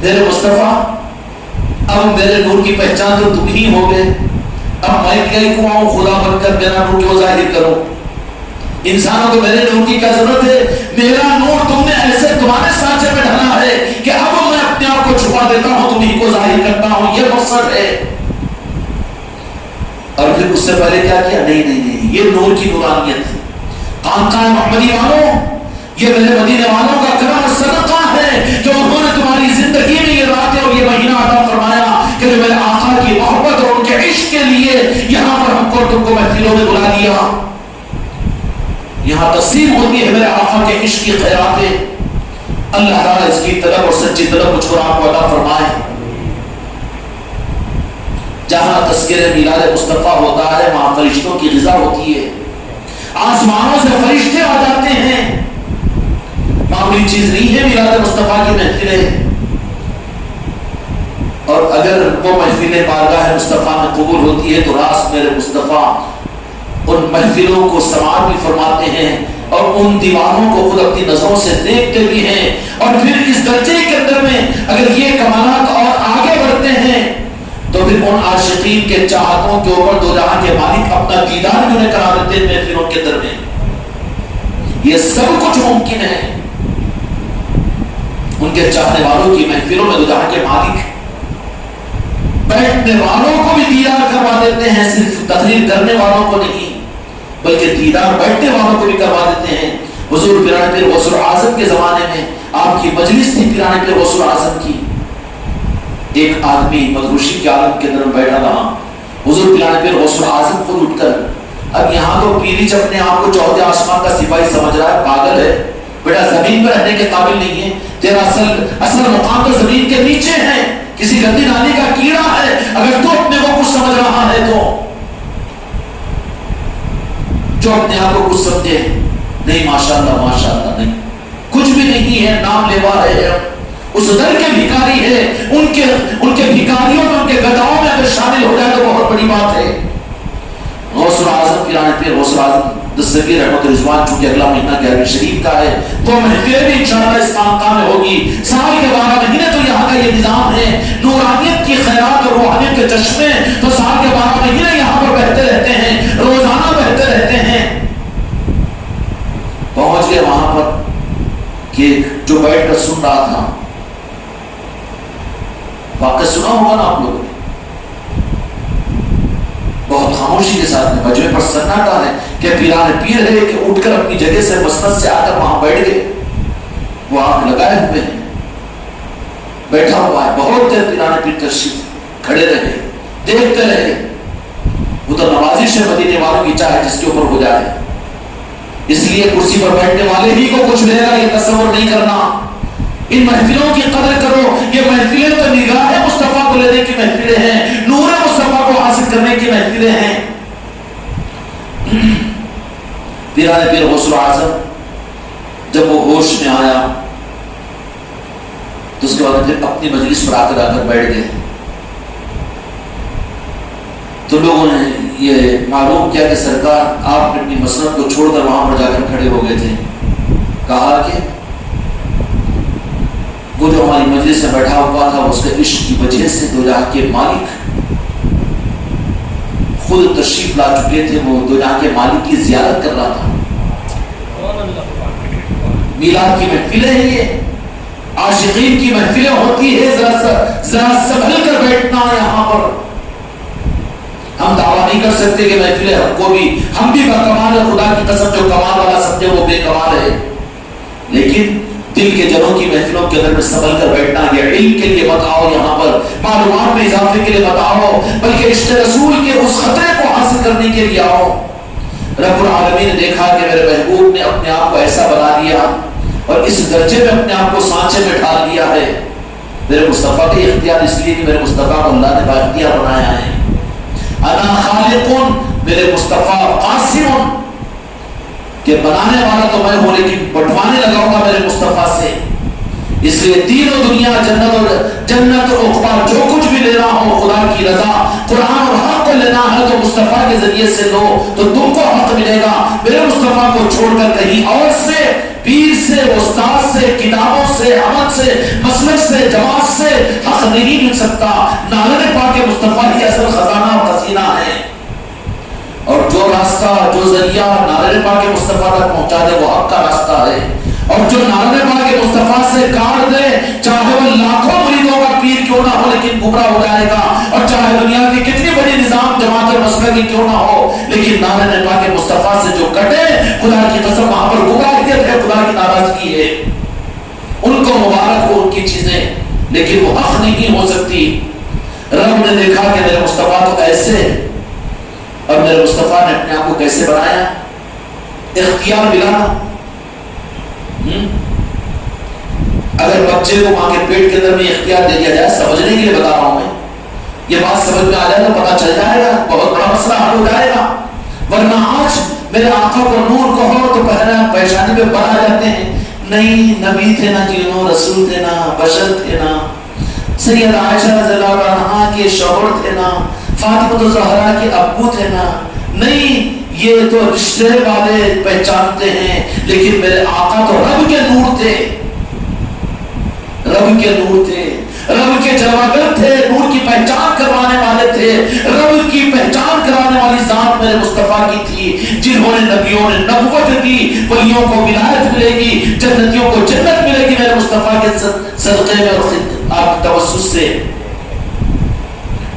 میرے مصطفیٰ اب میرے نور کی پہچان تو تم ہی ہو گئے، اب میں کیا کیوں آؤں خدا بن کر میرا نور کیوں ظاہر کروں؟ انسانوں کو میرے نور کی کیا ضرورت ہے؟ میرا نور تم نے ایسے تمہارے سانچے میں ڈھالا ہے کہ اب میں اپنے آپ کو چھپا دیتا ہوں، تم ہی کو ظاہر کرتا ہوں، یہ مقصد ہے۔ اور پھر اس سے پہلے کیا کیا؟ نہیں، یہ نور کی نورانیت، خانقاہ محمدی والوں، یہ میرے مدینے والوں کا کرم اور صدقہ ہے جو انہوں نے تمہاری زندگی میں یہ راتیں اور یہ مہینہ عطا فرمایا کہ جو میرے آقا کی محبت اور ان کے عشق کے لیے یہاں پر ہم کو تم کو محفلوں میں بلا لیا۔ یہاں تقسیم ہوتی ہے میرے آقا کے عشق کی خیراتیں، اللہ تعالیٰ اس کی طلب اور سچی طلب مجھ کو آپ کو عطا فرمائے۔ جہاں تذکرہ میلاد مصطفیٰ ہوتا ہے وہاں فرشتوں کی غذا ہوتی ہے، آسمانوں سے فرشتے آ جاتے ہیں، معمولی چیز نہیں ہے میلاد مصطفیٰ کی محفلیں، اور اگر وہ محفلیں بارگاہ مصطفیٰ میں قبول ہوتی ہے تو راست میرے مصطفیٰ ان محفلوں کو سماعت بھی فرماتے ہیں اور ان دیوانوں کو خود اپنی نظروں سے دیکھتے بھی ہیں، اور پھر اس درجے کے اندر میں اگر یہ کمالات اور آگے بڑھتے ہیں تو پھر ان عاشقین کے چاہتوں کے اوپر دو جہاں کے مالک اپنا دیدار بھی انہیں کرا دیتے ہیں محفلوں کے اندر میں۔ یہ سب کچھ ممکن ہے، ان کے چاہنے والوں کی محفلوں میں دو جہاں کے مالک بیٹھنے والوں کو بھی دیدار کروا دیتے ہیں، صرف تقریر کرنے والوں کو نہیں بلکہ دیدار بیٹھنے والوں کو بھی کروا دیتے ہیں۔ حضور پیرانے پیر غوث الاعظم کے زمانے میں آپ کی مجلس تھی پیرانے پیر غوث الاعظم کی، ایک آدمی مدہوشی کے عالم کے اندر بیٹھا رہا، حضور پیرانے پیر غوث الاعظم خود اٹھ کر، اب یہاں تو پیری اپنے آپ کو چوتھے آسمان کا سپاہی سمجھ رہا ہے، پاگل ہے بیٹا، زمین پر رہنے کے قابل نہیں ہے، تیرا اصل مقام تو زمین کے نیچے ہے، کسی گندی نالی کا کیڑا ہے، اگر تو اپنے کو کچھ سمجھ رہا ہے تو جو اپنے آپ کو کچھ سمجھے، نہیں ماشاءاللہ نہیں، کچھ بھی نہیں ہے، نام لیوا ہے، اس در کے بھکاری ہے، ان کے بھکاریوں میں، ان کے گداؤں میں اگر شامل ہو جائے تو بہت بڑی بات ہے۔ غوث الاعظم پیرانے پیر غوث الاعظم دستگیر رحمت رضوان چونکہ اگلا مہینہ 11ویں شریف کا ہے تو محفلیں بھی انشاءاللہ اس خانقاہ میں ہوگی، سال کے 12 مہینے تو یہاں کا یہ نظام ہے، نورانیت کی خیرات اور روحانیت کے چشمے تو سال کے 12 مہینے یہاں پر بہتے رہتے ہیں، روزانہ بہتے رہتے ہیں۔ پہنچ گئے وہاں پر کہ جو بیٹھ کر سن رہا تھا، واقعہ سنا ہوگا نا آپ لوگوں نے، بہت خاموشی کے ساتھ میں مجمع پر سناٹا ہے کہ پیران پیر ہے کہ اٹھ کر اپنی جگہ سے مسند سے آ کر وہاں بیٹھ گئے، وہ آنکھ لگائے ہوئے ہیں، بیٹھا ہوا ہے، بہت دیر پیران پیر تشریف کھڑے رہے، دیکھتے رہے، وہ تو نوازش ہے مدینے والوں کی چاہے جس کے اوپر ہو جائے، اس لیے کرسی پر بیٹھنے والے ہی کو کچھ ملے گا یہ تصور نہیں کرنا۔ ان محفلوں کی قدر کرو، یہ محفلیں تو نگاہ مصطفیٰ کو لینے کی محفلیں ہیں، نور مصطفیٰ کو حاصل کرنے کی محفلیں ہیں۔ پیرانے پیر غوث الاعظم جب وہ ہوش میں آیا تو اس کے بعد پھر اپنی مجلس پر آ کر بیٹھ گئے، تو لوگوں نے یہ معلوم کیا کہ سرکار آپ نے اپنی مسند کو چھوڑ کر وہاں پر جا کر کھڑے ہو گئے تھے، کہا کہ وہ جو ہماری مجلس میں بیٹھا ہوا تھا اس کے عشق کی وجہ سے دو جہاں کے مالک خود تشریف لا چکے تھے، وہ دو جہاں کے مالک کی زیارت کر رہا تھا۔ میلاد کی محفلیں ہیں، یہ عاشقین کی محفلیں ہوتی ہے، ذرا سنبھل کر بیٹھنا یہاں پر۔ ہم دعویٰ نہیں کر سکتے کہ محفلیں ہم کو بھی، ہم بھی با کمال ہے، خدا کی قسم جو کمال والا سمجھے وہ بے کمال ہے، لیکن دل کے جنوں کی محفلوں کے اندر میں سنبھل کر بیٹھنا، یہ علم کے لیے مت آؤ، یہاں پر معلومات میں اضافے کے لیے مت آؤ، بلکہ عشق رسول کے اس خطرے کو حاصل کرنے کے لیے آؤ۔ رب العالمین نے دیکھا کہ میرے محبوب نے اپنے آپ کو ایسا بنا دیا اور اس درجے میں اپنے آپ کو سانچے میں ڈال دیا ہے۔ میرے مصطفیٰ کے اختیار اس لیے کہ میرے مصطفیٰ کو اللہ نے بااختیار بنایا ہے۔ انا خالقون، میرے مصطفیٰ قاسم، کہ بنانے والا تو میں ہوں لیکن بٹوانے لگاؤں گا میرے مصطفیٰ سے۔ اس لیے دین و دنیا، جنت و عقبہ، جو کچھ بھی لینا ہو خدا کی رضا، قرآن اور حق کو لینا ہے تو مصطفیٰ کے ذریعے سے لو تو تم کو حق ملے گا۔ میرے مصطفیٰ کو چھوڑ کر کہیں اور سے، پیر سے، استاد سے، کتابوں سے، عمل سے، مسلک سے، جماعت سے حق نہیں مل سکتا۔ نالے پاک مصطفیٰ ہی اصل خزانہ اور خزینہ ہے، اور جو راستہ، جو ذریعہ نالے پاک مصطفیٰ تک پہنچا دے وہ حق کا راستہ ہے، اور جو نالے پاک مصطفیٰ سے کاٹ دے، چاہے وہ لاکھوں مریدوں کا پیر کیوں نہ ہو لیکن گمراہ ہو جائے گا، اور چاہے دنیا کی کتنی بڑی نظام جماعت اور مسئلہ کی کیوں نہ ہو لیکن نالے پاک مصطفیٰ سے جو کٹے، خدا کی قسم وہاں پر گمراہیت ہے، خدا کی ناراضگی ہے۔ ان کو مبارک ہو ان کی چیزیں، لیکن وہ حق نہیں ہو سکتی۔ رب نے دیکھا کہ میرے مصطفیٰ تو ایسے، اور میرے مصطفیٰ نے اپنے آپ کو کیسے بنایا، اختیار ملا۔ اگر بچے کو ماں کے پیٹ کے اندر میں اختیار دے دیا جائے، سمجھنے کے لیے بتا رہا ہوں میں، یہ بات سمجھ میں آ جائے تو پتہ چل جائے گا، بہت بڑا مسئلہ حل ہو جائے گا۔ ورنہ آج میرے آقا کو نور کہو تو پریشانی میں بنا جاتے ہیں، نہیں نبی تھے نا جنوں، رسول تھے نا، بشر تھے نا، سید عائشہ رضی اللہ عنہا کے شوہر تھے نا، فاطمہ زہرا کے ابو تھے نا، نہیں یہ تو رشتے والے پہچانتے ہیں، لیکن میرے آقا تو رب کے نور تھے، رب کے نور تھے، رب کے جلوگر تھے، نور کی پہچان کروانے والے تھے، رب کی پہچان کرانے والی ذات میرے مصطفیٰ کی تھی، جنہوں نے نبیوں نے نبوت دی، ولیوں کو ولایت ملے گی، جنتیوں کو جنت ملے گی میرے مصطفیٰ کے صدقے میں اور آپ کی توسط سے۔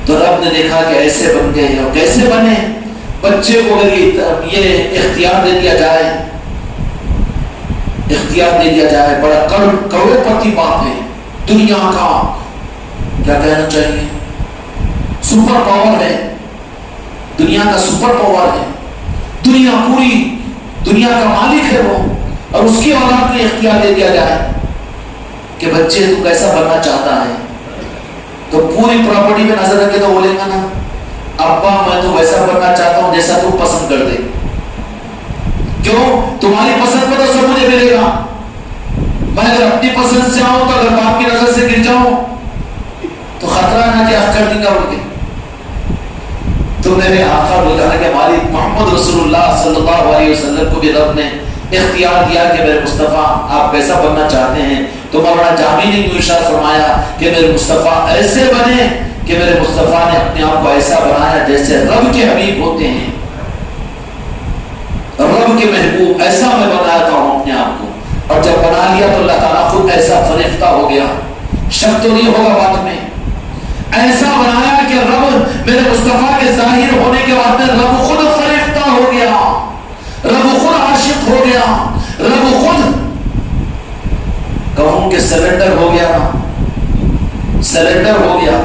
تو رب نے دیکھا کہ ایسے بن گئے ہیں، اور کیسے بنے؟ بچے کو اگر یہ اختیار دے دیا جائے، اختیار دے دیا جائے، بڑا کروڑ پتی باپ ہے، دنیا کا کیا کہنا چاہیے سپر پاور ہے، دنیا کا سپر پاور ہے، دنیا پوری دنیا کا مالک ہے وہ، اور اس کی اولاد میں اختیار دے دیا جائے کہ بچے تو کیسا بننا چاہتا ہے، تو پوری پراپرٹی میں نظر رکھے تو بولے گا نا ابا میں تو ویسا بننا چاہتا ہوں جیسا تم پسند کر دے۔ کیوں؟ تمہاری پسند پہ تو سب مجھے ملے گا، میں اگر اپنی پسند سے آؤں تو اگر باپ کی نظر سے گر جاؤں تو خطرہ نہ کہ کر دیں گا بول کے۔ تو میرے آقا بولا کہ ہماری محمد رسول اللہ صلی اللہ علیہ وسلم کو بھی رب نے اختیار دیا کہ میرے مصطفیٰ آپ کیسا بننا چاہتے ہیں، تو مولانا جامی نے ارشاد فرمایا کہ میرے مصطفیٰ ایسے بنے کہ میرے مصطفیٰ نے اپنے آپ کو ایسا بنایا جیسے رب کے حبیب ہوتے ہیں، رب کے محبوب، ایسا میں بناتا ہوں اپنے آپ کو، اور جب بنا لیا تو اللہ تعالیٰ خود ایسا فریفتہ ہو گیا، شک تو نہیں ہوگا بات میں، ایسا بنایا کہ رب میرے مصطفیٰ کے ظاہر ہونے کے بعد میں رب خود فریفتہ ہو گیا، رب خود عاشق ہو گیا، رب خود کہوں کہ سرنڈر ہو گیا، سرنڈر ہو گیا۔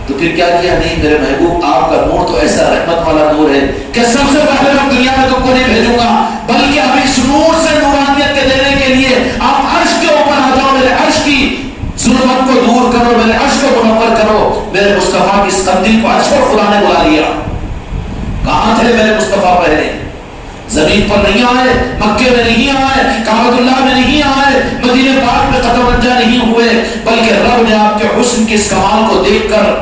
تو پھر کیا کیا؟ نہیں میرے محبوب آپ کا نور تو ایسا رحمت والا نور ہے کہ سب سے پہلے میں دنیا میں تم کو نہیں بھیجوں گا، بلکہ اب اس نور سے نورانیت کے دینے کے لیے آپ عرش کے اوپر آ جاؤ، میرے عرش کی ظلمت کو دور کرو، میرے عرش کو منور کرو۔ میرے مصطفیٰ کی اس قندیل کو عرش پر خدا نے بلا لیا۔ کہاں تھے میرے مصطفیٰ پہلے؟ زمین پر نہیں آئے، مکے میں نہیں آئے، کعبۃ اللہ میں نہیں آئے، مدینہ پاک میں قدم رنجہ نہیں ہوئے، بلکہ رب نے آپ کے حسن کے اس کمال کو دیکھ کر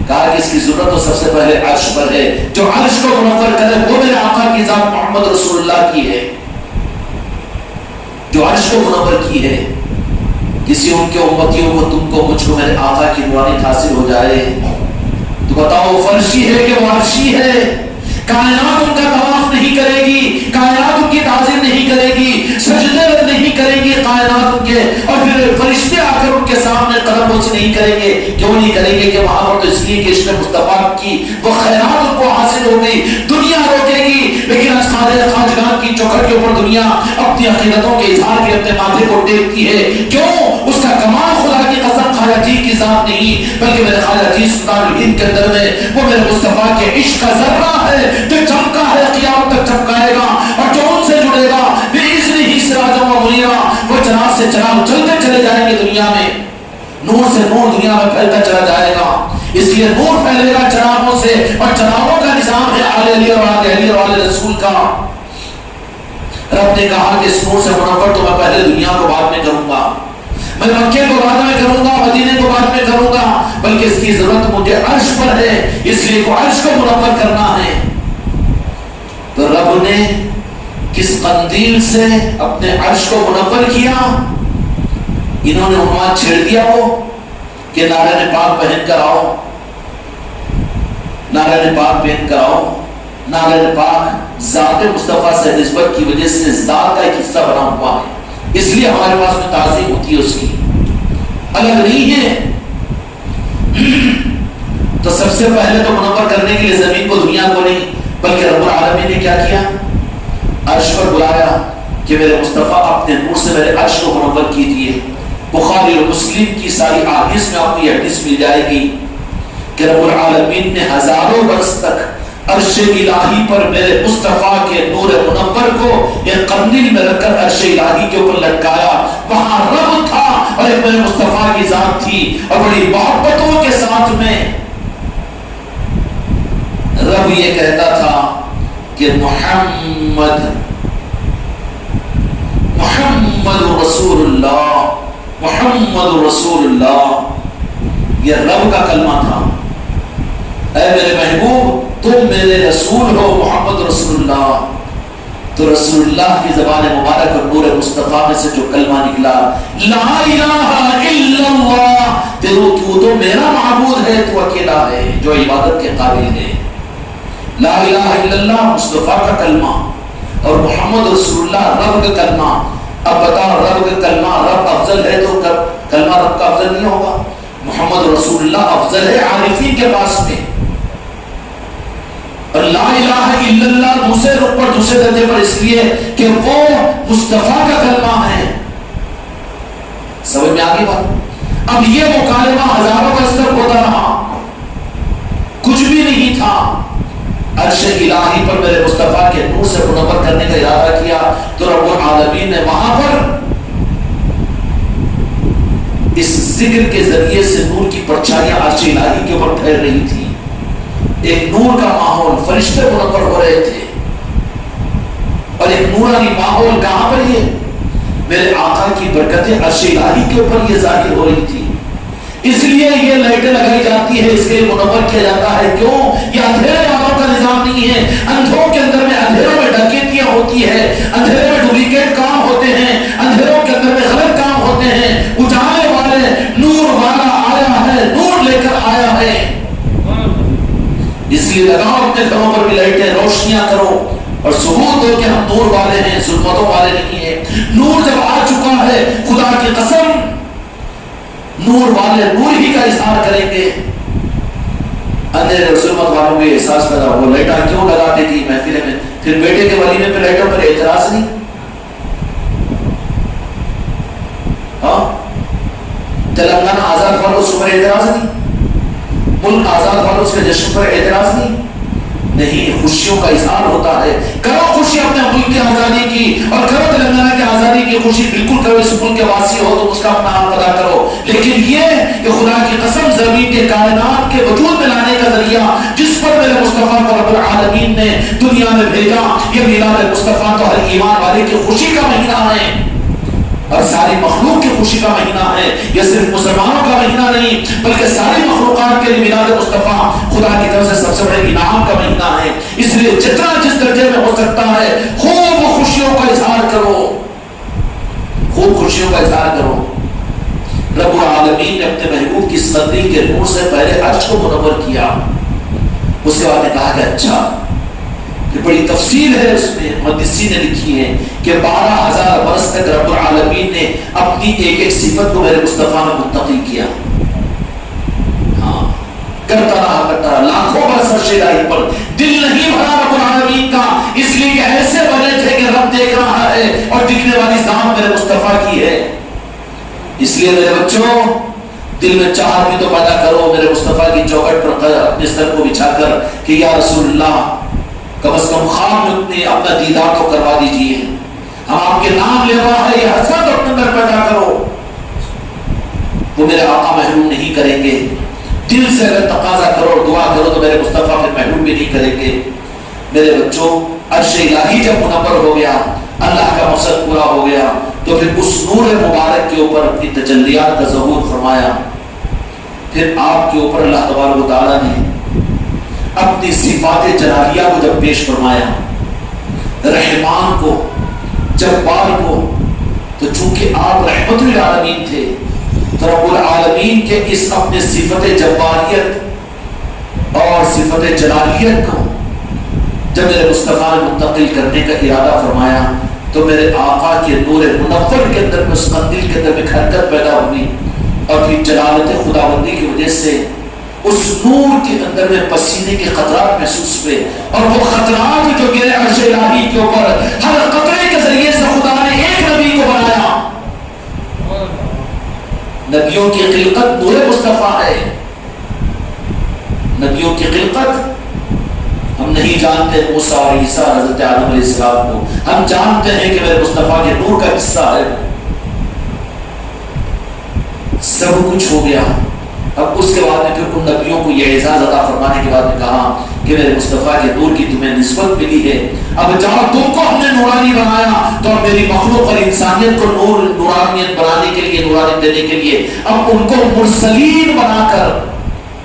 کہا کہ اس کی ضرورت تو سب سے پہلے عرش پر ہے، جو عرش کو منور کرے وہ میرے آقا کی ذات محمد رسول اللہ کی ہے، جو عرش کو منور کی ہے۔ کسی ان کے امتیوں کو، تم کو، مجھ کو میرے آقا کی نورانیت حاصل ہو جائے تو بتاؤ فرشی ہے کہ وہ عرشی ہے؟ کائنات ان کا طواف نہیں کرے گی، کائنات ان کی تعظیم نہیں کرے گی، سجدے نہیں نہیں کریں گی کائنات ان کے، اور پھر فرشتے آ کر ان کے سامنے قدم بوسی نہیں کریں گے. کیوں نہیں کریں گے؟ کہ وہاں پر تو اس لیے کہ عشق مصطفیٰ کی وہ خیرات ان کو حاصل ہو گئی. دنیا روکے گی لیکن آج خواجگان کی چوکھٹ کے اوپر دنیا اپنی عقیدتوں کے اظہار کے اپنے ماتھے کو ٹیکتی ہے. کیوں؟ اس کا کمال خدا کی قسم خواجہ جی کی ذات نہیں بلکہ میرے خواجہ جی سلطان الہند کے اندر میں وہ میرے مصطفیٰ کے عشق کا ذرہ ہے جو چمکا ہے، قیامت تک چمکائے گا. اور جو ان سے جڑے گا بِإِذْنِهِ سِرَاجًا وَمُنِيرًا، وہ چراغ سے چراغ چلتے چلے جائیں گے دنیا میں، نور سے نور دنیا میں پھیلتا چلا جائے گا. اس لیے نور پھیلے گا چراغوں سے، اور چراغوں کا نظام ہے آل علی اور آل علی اور آل رسول کا. رب نے کہا کہ اس نور سے منور تو میں پہلے دنیا کو بعد میں کروں گا، میں مکے کو بعد میں کروں گا، مدینے کو بعد میں کروں گا، بلکہ اس کی ضرورت مجھے عرش پر ہے، اس لیے کو عرش کو منور کرنا ہے. تو رب نے کس قندیل سے اپنے عرش کو منور کیا؟ انہوں نے عنوان چھیڑ دیا وہ کہ نعرہ پاک پہن کر آؤ، نعرہ پاک پہن کر آؤ. نعرہ پاک ذات مصطفیٰ سے نسبت کی وجہ سے ذات کا ایک حصہ بنا ہوا ہے، اس لیے ہمارے پاس میں تعظیم ہوتی ہے، اس کی الگ نہیں ہے. تو سب سے پہلے تو منور کرنے کے لیے زمین کو دنیا کو نہیں بلکہ رب العالمین نے کیا کیا؟ عرش پر بلایا کہ میرے مصطفیٰ اپنے نور سے میرے عرش کو منور کیجیے. بخاری اور مسلم کی ساری احادیث میں آپ کو یہ حدیث مل جائے گی کہ رب العالمین نے ہزاروں برس تک عرش الہی پر میرے مصطفیٰ کے نور منور کو ایک قندیل میں رکھ کر عرش الہی کے اوپر لٹکایا. وہاں رب تھا اور ایک میرے مصطفیٰ کی ذات تھی، اور بڑی محبتوں کے ساتھ میں رب یہ کہتا تھا کہ محمد رسول اللہ، محمد رسول اللہ. یہ رب کا کلمہ تھا. اے میرے محبوب تم میرے رسول ہو، محمد رسول اللہ. تو رسول اللہ کی زبان مبارک اور نور مصطفیٰ میں سے جو کلمہ نکلا، لا الہ الا اللہ، تو میرا معبود ہے، تو اکیلا ہے جو عبادت کے قابل ہے. لا الہ الا اللہ مصطفیٰ کا کلمہ اور محمد رسول اللہ رب کا کلمہ. اب بتا رب کا کلمہ، رب افضل ہے تو کلمہ رب کا افضل نہیں ہوگا؟ محمد رسول اللہ افضل ہے عارفین کے پاس میں. اور لا الہ الا اللہ دوسرے رخ پر دوسرے درجے پر اس لیے کہ وہ مصطفیٰ کا کلمہ ہے. سمجھ میں آگے بات؟ اب یہ مکالمہ ہزاروں برس تک ہوتا رہا، کچھ بھی نہیں تھا. عرش الہی پر میرے مصطفیٰ کے نور سے منور کرنے کا ارادہ کیا تو رب العالمین نے وہاں پر اس ذکر کے ذریعے سے نور کی پرچھائیاں عرش الہی کے اوپر پھیل رہی تھی. ایک نور کا ماحول، فرشتے منور ہو رہے تھے، اور ایک نورانی ماحول کہاں پر؟ یہ میرے آقا کی برکتیں عرش الہی کے اوپر یہ ظاہر ہو رہی تھی. اس لیے یہ لائٹیں لگائی جاتی ہے، اس کے لیے منور کیا جاتا ہے. کیوں؟ یہ اندھیرے والوں کا نظام نہیں ہے. اندھوں کے اندر میں اندھیروں میں ڈکیتیاں ہوتی ہے، اندھیرے میں ڈپلیکیٹ کام ہوتے ہیں، اندھیروں کے اندر میں غلط کام ہوتے ہیں. اجالے والے نور والا آیا ہے، نور لے کر آیا ہے. اس لیے لگاؤ اپنے گھروں پر بھی لائٹیں، روشنیاں کرو اور ثبوت دو کہ ہم نور والے ہیں، ظلمتوں والے نہیں ہیں. نور جب آ چکا ہے، خدا کی قسم نور والے نور ہی کا اظہار کریں گے. اندھیرے اور ظلمت والوں کے احساس پیدا ہو. لائٹاں کیوں لگاتے تھی محفلے میں؟ پھر بیٹے کے ولیمے پہ لائٹوں پر اعتراض نہیں؟ ہاں تلنگانہ آزاد والوں اس پر اعتراض نہیں؟ ملک آزاد والوں اس کے جشن پر اعتراض نہیں؟ نہیں، خوشیوں کا اظہار ہوتا ہے. کرو خوشی اپنے ملک کی آزادی کی، اور کرو تلنگانہ کی آزادی کی خوشی، بالکل کرو. اس ملک کے واسی ہو تو اس کا اپنا حق ادا کرو. لیکن یہ کہ خدا کی قسم زمین کے کائنات کے وجود میں لانے کا ذریعہ جس پر میرے مصطفیٰ کو رب العالمین نے دنیا میں بھیجا، یہ میلاد مصطفیٰ تو ہر ایمان والے کی خوشی کا مہینہ ہے اور ساری مخلوق کی خوشی کا مہینہ ہے. یہ صرف مسلمانوں کا مہینہ نہیں بلکہ ساری مخلوقات کے لیے میلاد مصطفیٰ خدا کی طرف سے سب سے بڑے انعام کا مہینہ ہے. اس لیے جتنا جس درجے میں ہو سکتا ہے خوب خوشیوں کا اظہار کرو، خوب خوشیوں کا اظہار کرو. رب العالمین نے اپنے محبوب کی صدی کے نور سے پہلے عرش کو منور کیا. اس کے بعد نے کہا کہ اچھا یہ بڑی تفصیل ہے اس میں، محدثین نے لکھی ہے کہ 12,000 برس تک رب العالمین نے اپنی ایک ایک صفت کو میرے مصطفیٰ میں منتقل کیا، ہاں کرتا رہا لاکھوں برس عرش پر، دل نہیں بھرا رب العالمین کا، اس لیے کہ ایسے بنے تھے کہ رب دیکھ رہا ہے اور دکھنے والی ذات میرے مصطفیٰ کی ہے۔ اس لیے میرے بچوں دل میں چاہت بھی تو پیدا کرو میرے مصطفیٰ کی چوکھٹ پر اپنے سر کو بچھا کر کہ یا رسول اللہ کم از کم خواب میں اپنے اپنا دیدار تو کروا دیجیے، ہم آپ کے نام لے رہا ہے، یہ حسرت اپنے اندر پیدا کرو۔ وہ میرے آقا محروم نہیں کریں گے، دل سے اگر تقاضا کرو دعا کرو تو میرے مصطفیٰ پھر محروم بھی نہیں کریں گے۔ میرے بچوں عرش الہی جب منور ہو گیا، اللہ کا مقصد پورا ہو گیا، تو پھر اس نور مبارک کے اوپر اپنی تجلیات کا ظہور فرمایا۔ پھر آپ کے اوپر اللہ تبارک و تعالیٰ نے اپنی صفات جلالیہ کو جب پیش فرمایا، رحمان کو، جبار کو، تو چونکہ آپ رحمت للعالمین تھے تو رب العالمین کے اس اپنے صفت جباریت اور صفت جلالیت کو جب میرے مصطفیٰ نے منتقل کرنے کا ارادہ فرمایا تو میرے آقا کے نور منور کے اندر میں اس قندیل کے اندر میں حرکت پیدا ہوئی، اور پھر جلالت خداوندی کی وجہ سے اس نور کے اندر میں پسینے کے قطرات محسوس ہوئے، اور وہ قطرات جو گرے عرش الہی کے اوپر، ہر قطرے کے ذریعے سے خدا نے ایک نبی کو بنایا۔ نبیوں کی خلقت نور مصطفیٰ ہے، نبیوں کی خلقت ہم نہیں جانتے موسیٰ اور عیسیٰ حضرت آدم علیہ السلام کو، ہم جانتے ہیں کہ میرے مصطفیٰ کے نور کا حصہ ہے۔ سب کچھ ہو گیا، اب اس کے بعد میں پھر ان نبیوں کو یہ اعزاز عطا فرمانے کے بعد میں کہا کہ میرے مصطفیٰ کے نور کی تمہیں نسبت ملی ہے، اب جہاں تم کو ہم نے نورانی بنایا تو میری مخلوق اور انسانیت کو نورانیت بنانے کے لیے، نورانیت دینے کے لیے اب ان کو مرسلین بنا کر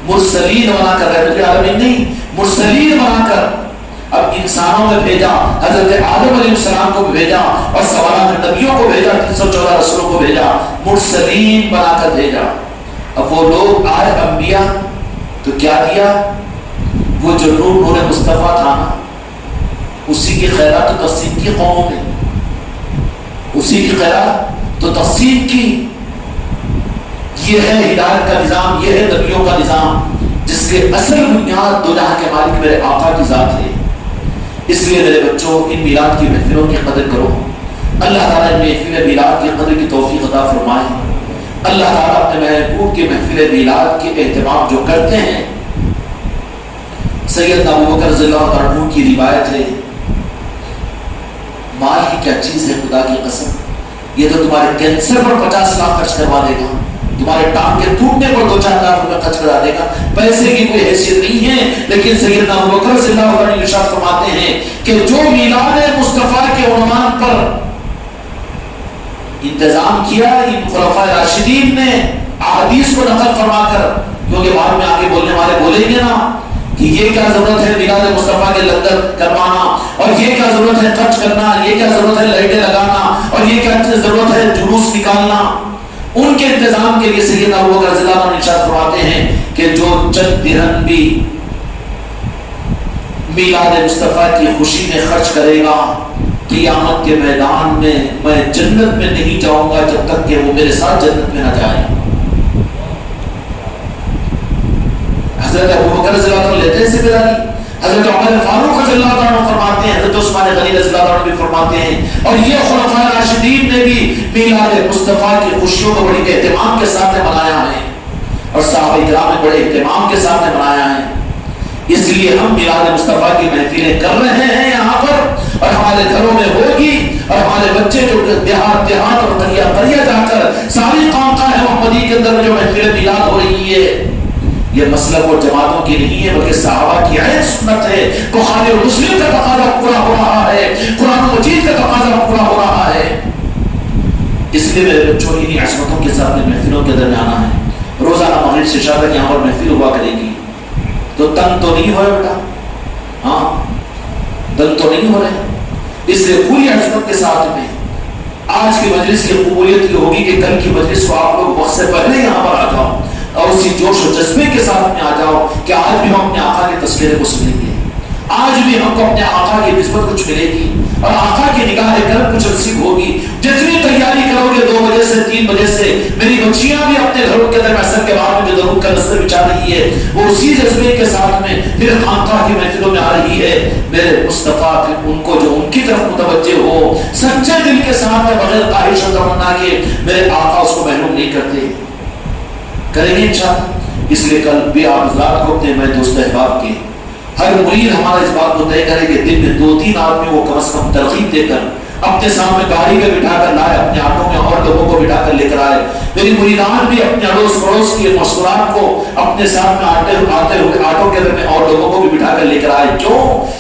رحمت العالمین نہیں، مرسلین بنا کر اب انسانوں میں بھیجا، حضرت آدم علیہ السلام کو بھیجا اور سوالات نبیوں کو بھیجا، 314 رسولوں کو بھیجا، مرسلین بنا کر بھیجا۔ اب وہ لوگ آئے انبیاء تو کیا دیا؟ وہ جو نور مصطفیٰ تھا نا، اسی کی خیرات تو تقسیم کی قوموں میں، اسی کی خیرات تو تقسیم کی۔ یہ ہے ہدایت کا نظام، یہ ہے نبیوں کا نظام، جس کے اصل بنیاد دو جہاں کے مالک میرے آقا کی ذات ہے۔ اس لیے میرے بچوں ان میلاد کی محفلوں کی قدر کرو، اللہ تعالیٰ نے محفل میلاد کی قدر کی توفیق عطا فرمائے۔ اللہ تعالیٰ اپنے محبوب کے محفل میلاد کے اہتمام جو کرتے ہیں، سیدنا ابوبکر رضی اللہ عنہ کی روایت ہے، مال کی کیا چیز ہے خدا کی قسم، یہ تو تمہارے کینسر پر 50 لاکھ خرچ کروا دے گا، تمہارے ٹانگ کے ٹوٹنے پر 2-4 لاکھ روپے خرچ کرا دے گا۔ پیسے کی کوئی حیثیت نہیں ہے، لیکن سیدنا ابوبکر رضی اللہ عنہ ارشاد فرماتے ہیں کہ جو میلاد مصطفیٰ کے عنوان پر انتظام کیا ان خلفاء راشدین نے احادیث کو نقل فرما کر، کیونکہ بعد میں آگے بولنے والے بولیں گے نا کہ یہ کیا ضرورت ہے میلاد مصطفیٰ کے لنگر کروانا، اور یہ کیا ضرورت ہے خرچ کرنا، یہ کیا ضرورت ہے لائٹیں لگانا، اور یہ کیا ضرورت ہے جلوس نکالنا۔ ان کے انتظام کے لیے سیدنا ابوبکر رضی اللہ عنہ ارشاد فرماتے ہیں کہ جو چند درہم بھی میلاد مصطفیٰ کی خوشی میں خرچ کرے گا، قیامت کے میدان میں جنت میں نہیں جاؤں گا جب تک کہ وہ میرے ساتھ جنت میں نہ جائے۔ حضرت ابوبکر رضی اللہ عنہ لیتے ہیں ذمہ داری، حضرت عمر فاروق رضی اللہ عنہ فرماتے ہیں، حضرت عثمان غنی رضی اللہ عنہ بھی فرماتے ہیں، اور یہ خلفاء راشدین نے بھی میلاد مصطفیٰ کی خوشیوں کو بڑی اہتمام کے ساتھ منایا ہے، اور صحابہ کرام نے بڑے اہتمام کے ساتھ منایا ہے۔ اس لیے ہم میلاد مصطفیٰ کی محفلیں کر رہے ہیں یہاں پر، اور ہمارے گھروں میں ہوگی، اور ہمارے بچے جو دیہات اور قریہ جا کر ساری خانقاہ محمدی کے اندر جو محفل میلاد ہو رہی ہے، یہ مسلک اور جماعتوں کی نہیں ہے بلکہ صحابہ کی عین سنت ہے۔ بخاری اور مسلم کا تقاضا پورا ہو رہا ہے، قرآن مجید کا تقاضا پورا ہو رہا ہے۔ اس لیے میرے بچوں کی عصمتوں کے ساتھ محفلوں کے اندر جانا ہے۔ روزانہ مغرب سے عشاء تک یہاں پر محفل ہوا کرے گی، تو تنگ تو نہیں ہو رہا بیٹا، ہاں تنگ تو نہیں ہو رہے۔ اس لیے پوری عصمت کے ساتھ میں آج کی مجلس کی قبولیت یہ ہوگی کہ کل کی مجلس کو آپ لوگ وقت سے پہلے یہاں پر آ جاؤ، اور اسی جوش و جذبے کے ساتھ میں آ جاؤ کہ آج بھی ہم اپنے آقا کے تذکرے کو سنیں گے، آج بھی ہم کو اپنے آقا کی نسبت کچھ ملے گی اور آقا کی نگاہ کرم کچھ نصیب ہوگی. جتنی تیاری کرو گے 2 بجے سے 3 بجے سے، میری بچیاں بھی اپنے گھروں کے اندر عصر کے بعد میں جو درود کا نثر بچا رہی ہے وہ اسی جذبے کے ساتھ میں پھر آقا کی محفلوں میں آ رہی ہے. میرے مصطفیٰ پھر ان کو جو ان کی طرف متوجہ ہو سچے دل کے ساتھ میں بغیر خواہش و تمنا کے، میرے آقا اس کو محروم نہیں کرتے. کریں گے انشاءاللہ. اس لیے کل بھی آپ ذات کو اپنے میں دوست احباب کے ہر مرید ہمارا اس بات کو طے کرے کہ دن میں 2-3 آدمی کو کم از کم ترغیب دے کر اپنے سامنے گاڑی میں بٹھا کر لائے، اپنے آٹوں میں اور لوگوں کو بٹھا کر لے کر آئے. میری مریدان بھی اپنے اڑوس پڑوس کے مسکرات کو اپنے ساتھ میں آتے ہوئے آٹوں کے اندر میں اور لوگوں کو بھی بٹھا کر لے کر آئے. کیوں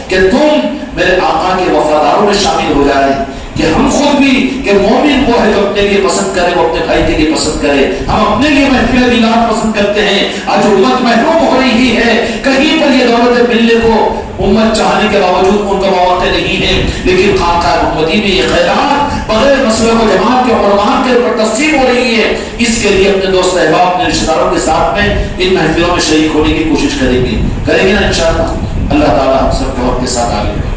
کہ تم میرے آقا کے وفاداروں میں شامل ہو جائے. کہ ہم خود بھی کہ مومن وہ ہے جو اپنے لیے پسند کرے، وہ اپنے بھائی کے لیے پسند کرے. ہم اپنے لیے محفل میلاد پسند کرتے ہیں. آج امت محروم ہو رہی ہے، کہیں پر یہ دولت ملنے کو امت چاہنے کے باوجود ان کا مواقع نہیں ہے. لیکن خانقاہ محمدی میں یہ خیرات بغیر مسلک و جماعت کے عنوان کے اوپر تقسیم ہو رہی ہے. اس کے لیے اپنے دوست احباب اپنے رشتہ داروں کے ساتھ میں ان محفلوں میں شریک ہونے کی کوشش کریں گے نا انشاءاللہ. اللہ تعالیٰ ہم سب کو اپنے ساتھ آگے